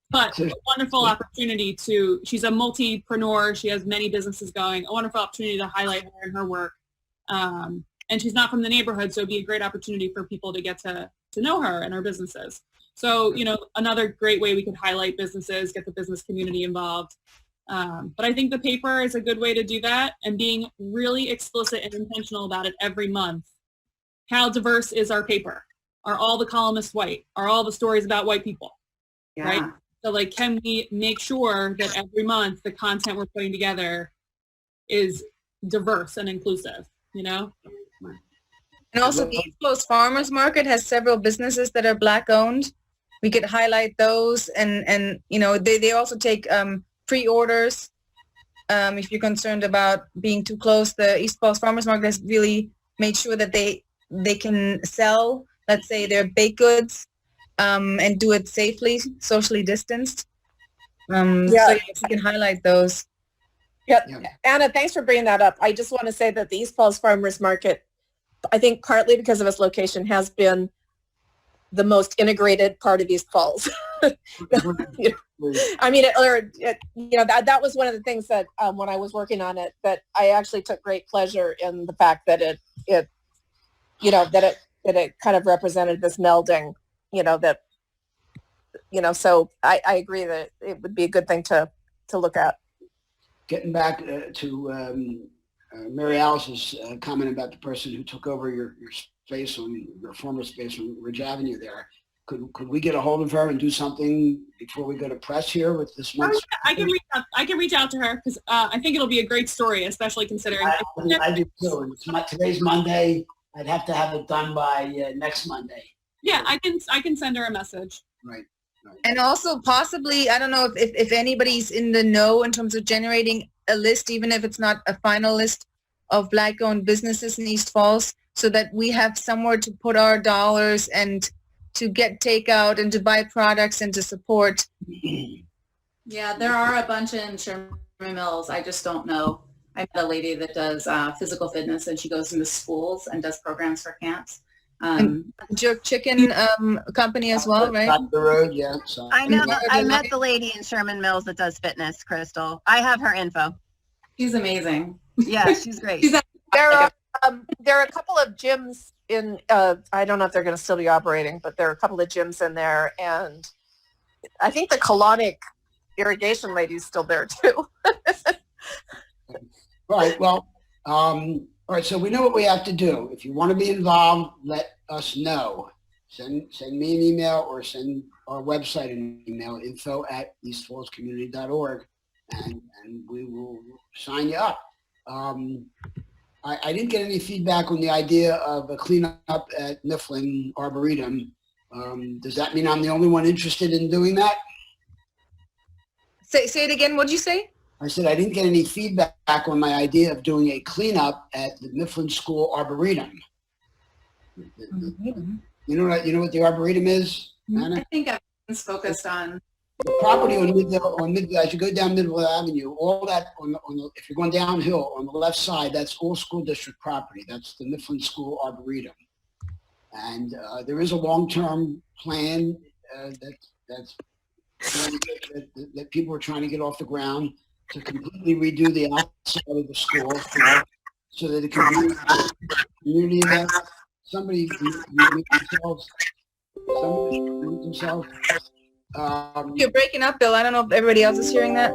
But a wonderful opportunity to, she's a multi-preneur. She has many businesses going, a wonderful opportunity to highlight her and her work. And she's not from the neighborhood, so it'd be a great opportunity for people to get to know her and her businesses. So, you know, another great way we could highlight businesses, get the business community involved. But I think the paper is a good way to do that, and being really explicit and intentional about it every month. How diverse is our paper? Are all the columnists white? Are all the stories about white people? Yeah. Right? So like, can we make sure that every month the content we're putting together is diverse and inclusive, you know? And also the East Coast Farmers Market has several businesses that are Black owned. We could highlight those, and you know, they also take pre-orders. If you're concerned about being too close, the East Coast Farmers Market has really made sure that they can sell, let's say, their baked goods and do it safely, socially distanced. So yes, you can highlight those. Yeah. Anna, thanks for bringing that up. I just want to say that the East Falls Farmers Market, I think partly because of its location, has been the most integrated part of East Falls. I mean, you know, that was one of the things that when I was working on it, that I actually took great pleasure in the fact that it you know, that it kind of represented this melding, you know, that, you know, so I agree that it would be a good thing to look at. Getting back to Mary Alice's comment about the person who took over your space your former space on Ridge Avenue there. Could we get a hold of her and do something before we go to press here with this month's? I can reach out to her because I think it'll be a great story, especially considering. I do too. Today's Monday. I'd have to have it done by next Monday. Yeah, I can send her a message. Right. And also possibly, I don't know if anybody's in the know in terms of generating a list, even if it's not a final list of Black-owned businesses in East Falls, so that we have somewhere to put our dollars and to get takeout and to buy products and to support. Yeah, there are a bunch in Sherman Mills. I just don't know. I met a lady that does physical fitness, and she goes into schools and does programs for camps. Jerk Chicken company as well, right? Up the road, yeah. So. I met the lady in Sherman Mills that does fitness, Crystal. I have her info. She's amazing. Yeah, she's great. There are a couple of gyms in, I don't know if they're going to still be operating, but there are a couple of gyms in there, and I think the colonic irrigation lady's still there too. Right. Well, all right. So we know what we have to do. If you want to be involved, let us know. Send me an email or send our website an email, info@eastfallscommunity.org, and we will sign you up. I didn't get any feedback on the idea of a cleanup at Mifflin Arboretum. Does that mean I'm the only one interested in doing that? Say it again. What'd you say? I said I didn't get any feedback on my idea of doing a cleanup at the Mifflin School Arboretum. You know what the Arboretum is, Anna? I think everyone's focused on the property on Midville. As you go down Midville Avenue, all that if you're going downhill on the left side, that's all school district property. That's the Mifflin School Arboretum, and there is a long-term plan that people are trying to get off the ground to completely redo the outside of the school so that it can be a community event. Somebody themselves. You're breaking up, Bill. I don't know if everybody else is hearing that.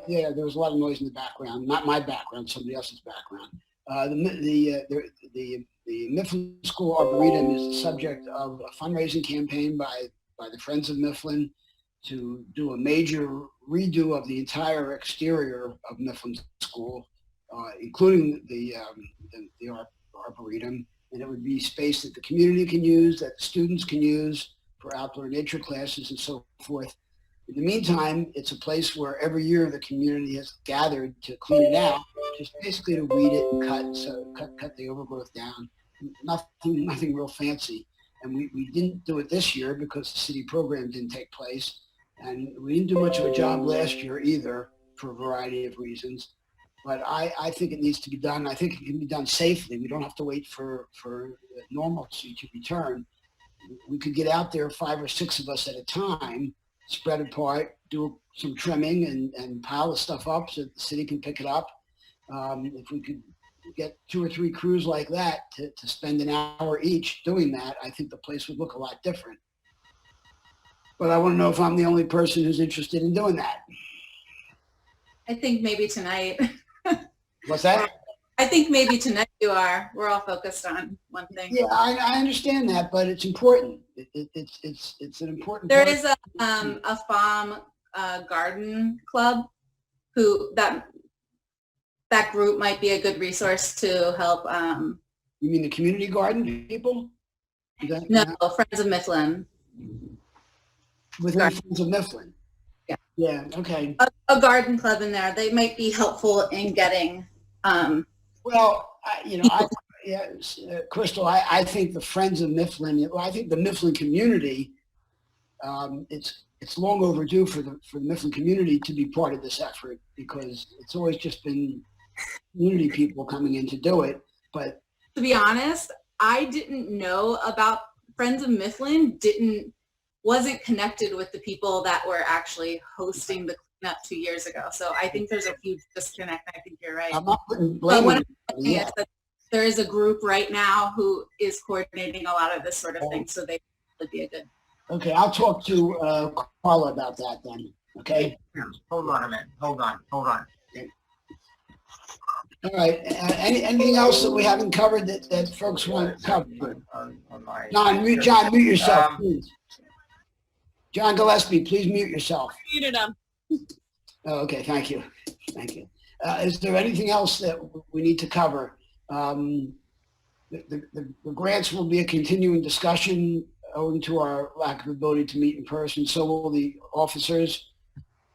Yeah, there was a lot of noise in the background. Not my background, somebody else's background. The Mifflin School Arboretum is the subject of a fundraising campaign by the Friends of Mifflin to do a major redo of the entire exterior of Mifflin School, including the Arboretum, and it would be space that the community can use, that the students can use for outdoor nature classes and so forth. In the meantime, it's a place where every year the community has gathered to clean it out, just basically to weed it and cut the overgrowth down. Nothing real fancy. And we didn't do it this year because the city program didn't take place. And we didn't do much of a job last year either for a variety of reasons. But I think it needs to be done. I think it can be done safely. We don't have to wait for normalcy to return. We could get out there, 5 or 6 of us at a time, spread apart, do some trimming and pile the stuff up so that the city can pick it up. If we could get 2 or 3 crews like that to spend an hour each doing that, I think the place would look a lot different. But I want to know if I'm the only person who's interested in doing that. I think maybe tonight. What's that? I think maybe tonight you are. We're all focused on one thing. Yeah, I understand that, but it's important. It's an important. There part. is a farm garden club who that group might be a good resource to help. You mean the community garden people? No, Friends of Mifflin. Within Friends of Mifflin. Yeah. Yeah. Okay. A garden club in there. They might be helpful in getting. Well, Crystal, I think the Friends of Mifflin. I think the Mifflin community. It's long overdue for the Mifflin community to be part of this effort because it's always just been community people coming in to do it. But to be honest, I didn't know about Friends of Mifflin. Wasn't connected with the people that were actually hosting the cleanup 2 years ago. So I think there's a huge disconnect. I think you're right. I'm not putting blame on anybody, is that there is a group right now who is coordinating a lot of this sort of thing. So they would be a good. Okay, I'll talk to Carla about that then. Okay. Hold on a minute. Hold on. Okay. All right. Anything else that we haven't covered that folks want to cover? John, mute yourself, please. John Gillespie, please mute yourself. Muted him. Oh, okay, thank you. Is there anything else that we need to cover? The grants will be a continuing discussion owing to our lack of ability to meet in person. So will the officers.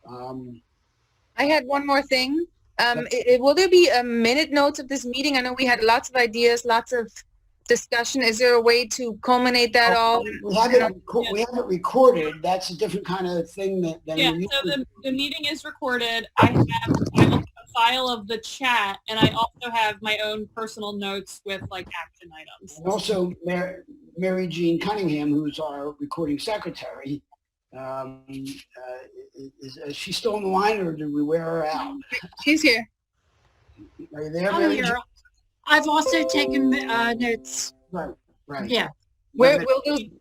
I had one more thing. Will there be a minute notes of this meeting? I know we had lots of ideas, lots of discussion. Is there a way to culminate that all? We have it recorded. That's a different kind of thing than yeah, so the meeting is recorded. I have a file of the chat, and I also have my own personal notes with like action items. And also Mary Jean Cunningham, who's our recording secretary, is she still on the line, or did we wear her out? She's here. Are you there, I'm Mary here. Jean? I've also taken notes. Right. Yeah. Where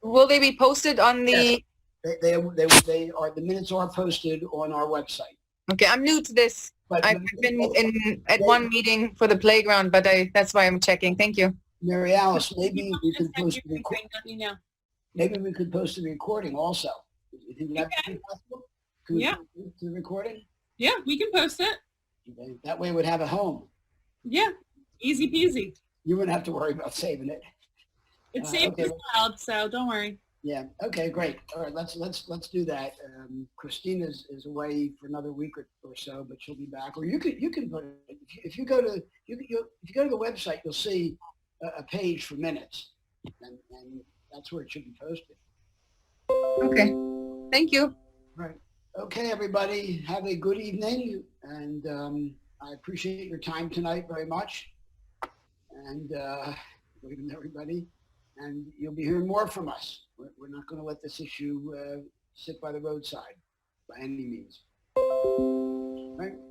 will they be posted on the? Yes. They are. The minutes are posted on our website. Okay, I'm new to this. But I've been at one meeting for the playground, but that's why I'm checking. Thank you. Mary Alice, maybe we could post the recording. Let me know. Maybe we could post the recording also. You think that would be possible? Can we Yeah. post the recording? Yeah, we can post it. Okay. That way we'd have a home. Yeah, easy peasy. You wouldn't have to worry about saving it. It's saved as cloud, so don't worry. Yeah. Okay. Great. All right. Let's do that. Christine is away for another week or so, but she'll be back. Or you can put it if you go to the website, you'll see a page for minutes, and that's where it should be posted. Okay. Thank you. Right. Okay, everybody. Have a good evening, and I appreciate your time tonight very much. And waving to everybody. And you'll be hearing more from us. We're not going to let this issue sit by the roadside by any means. Right?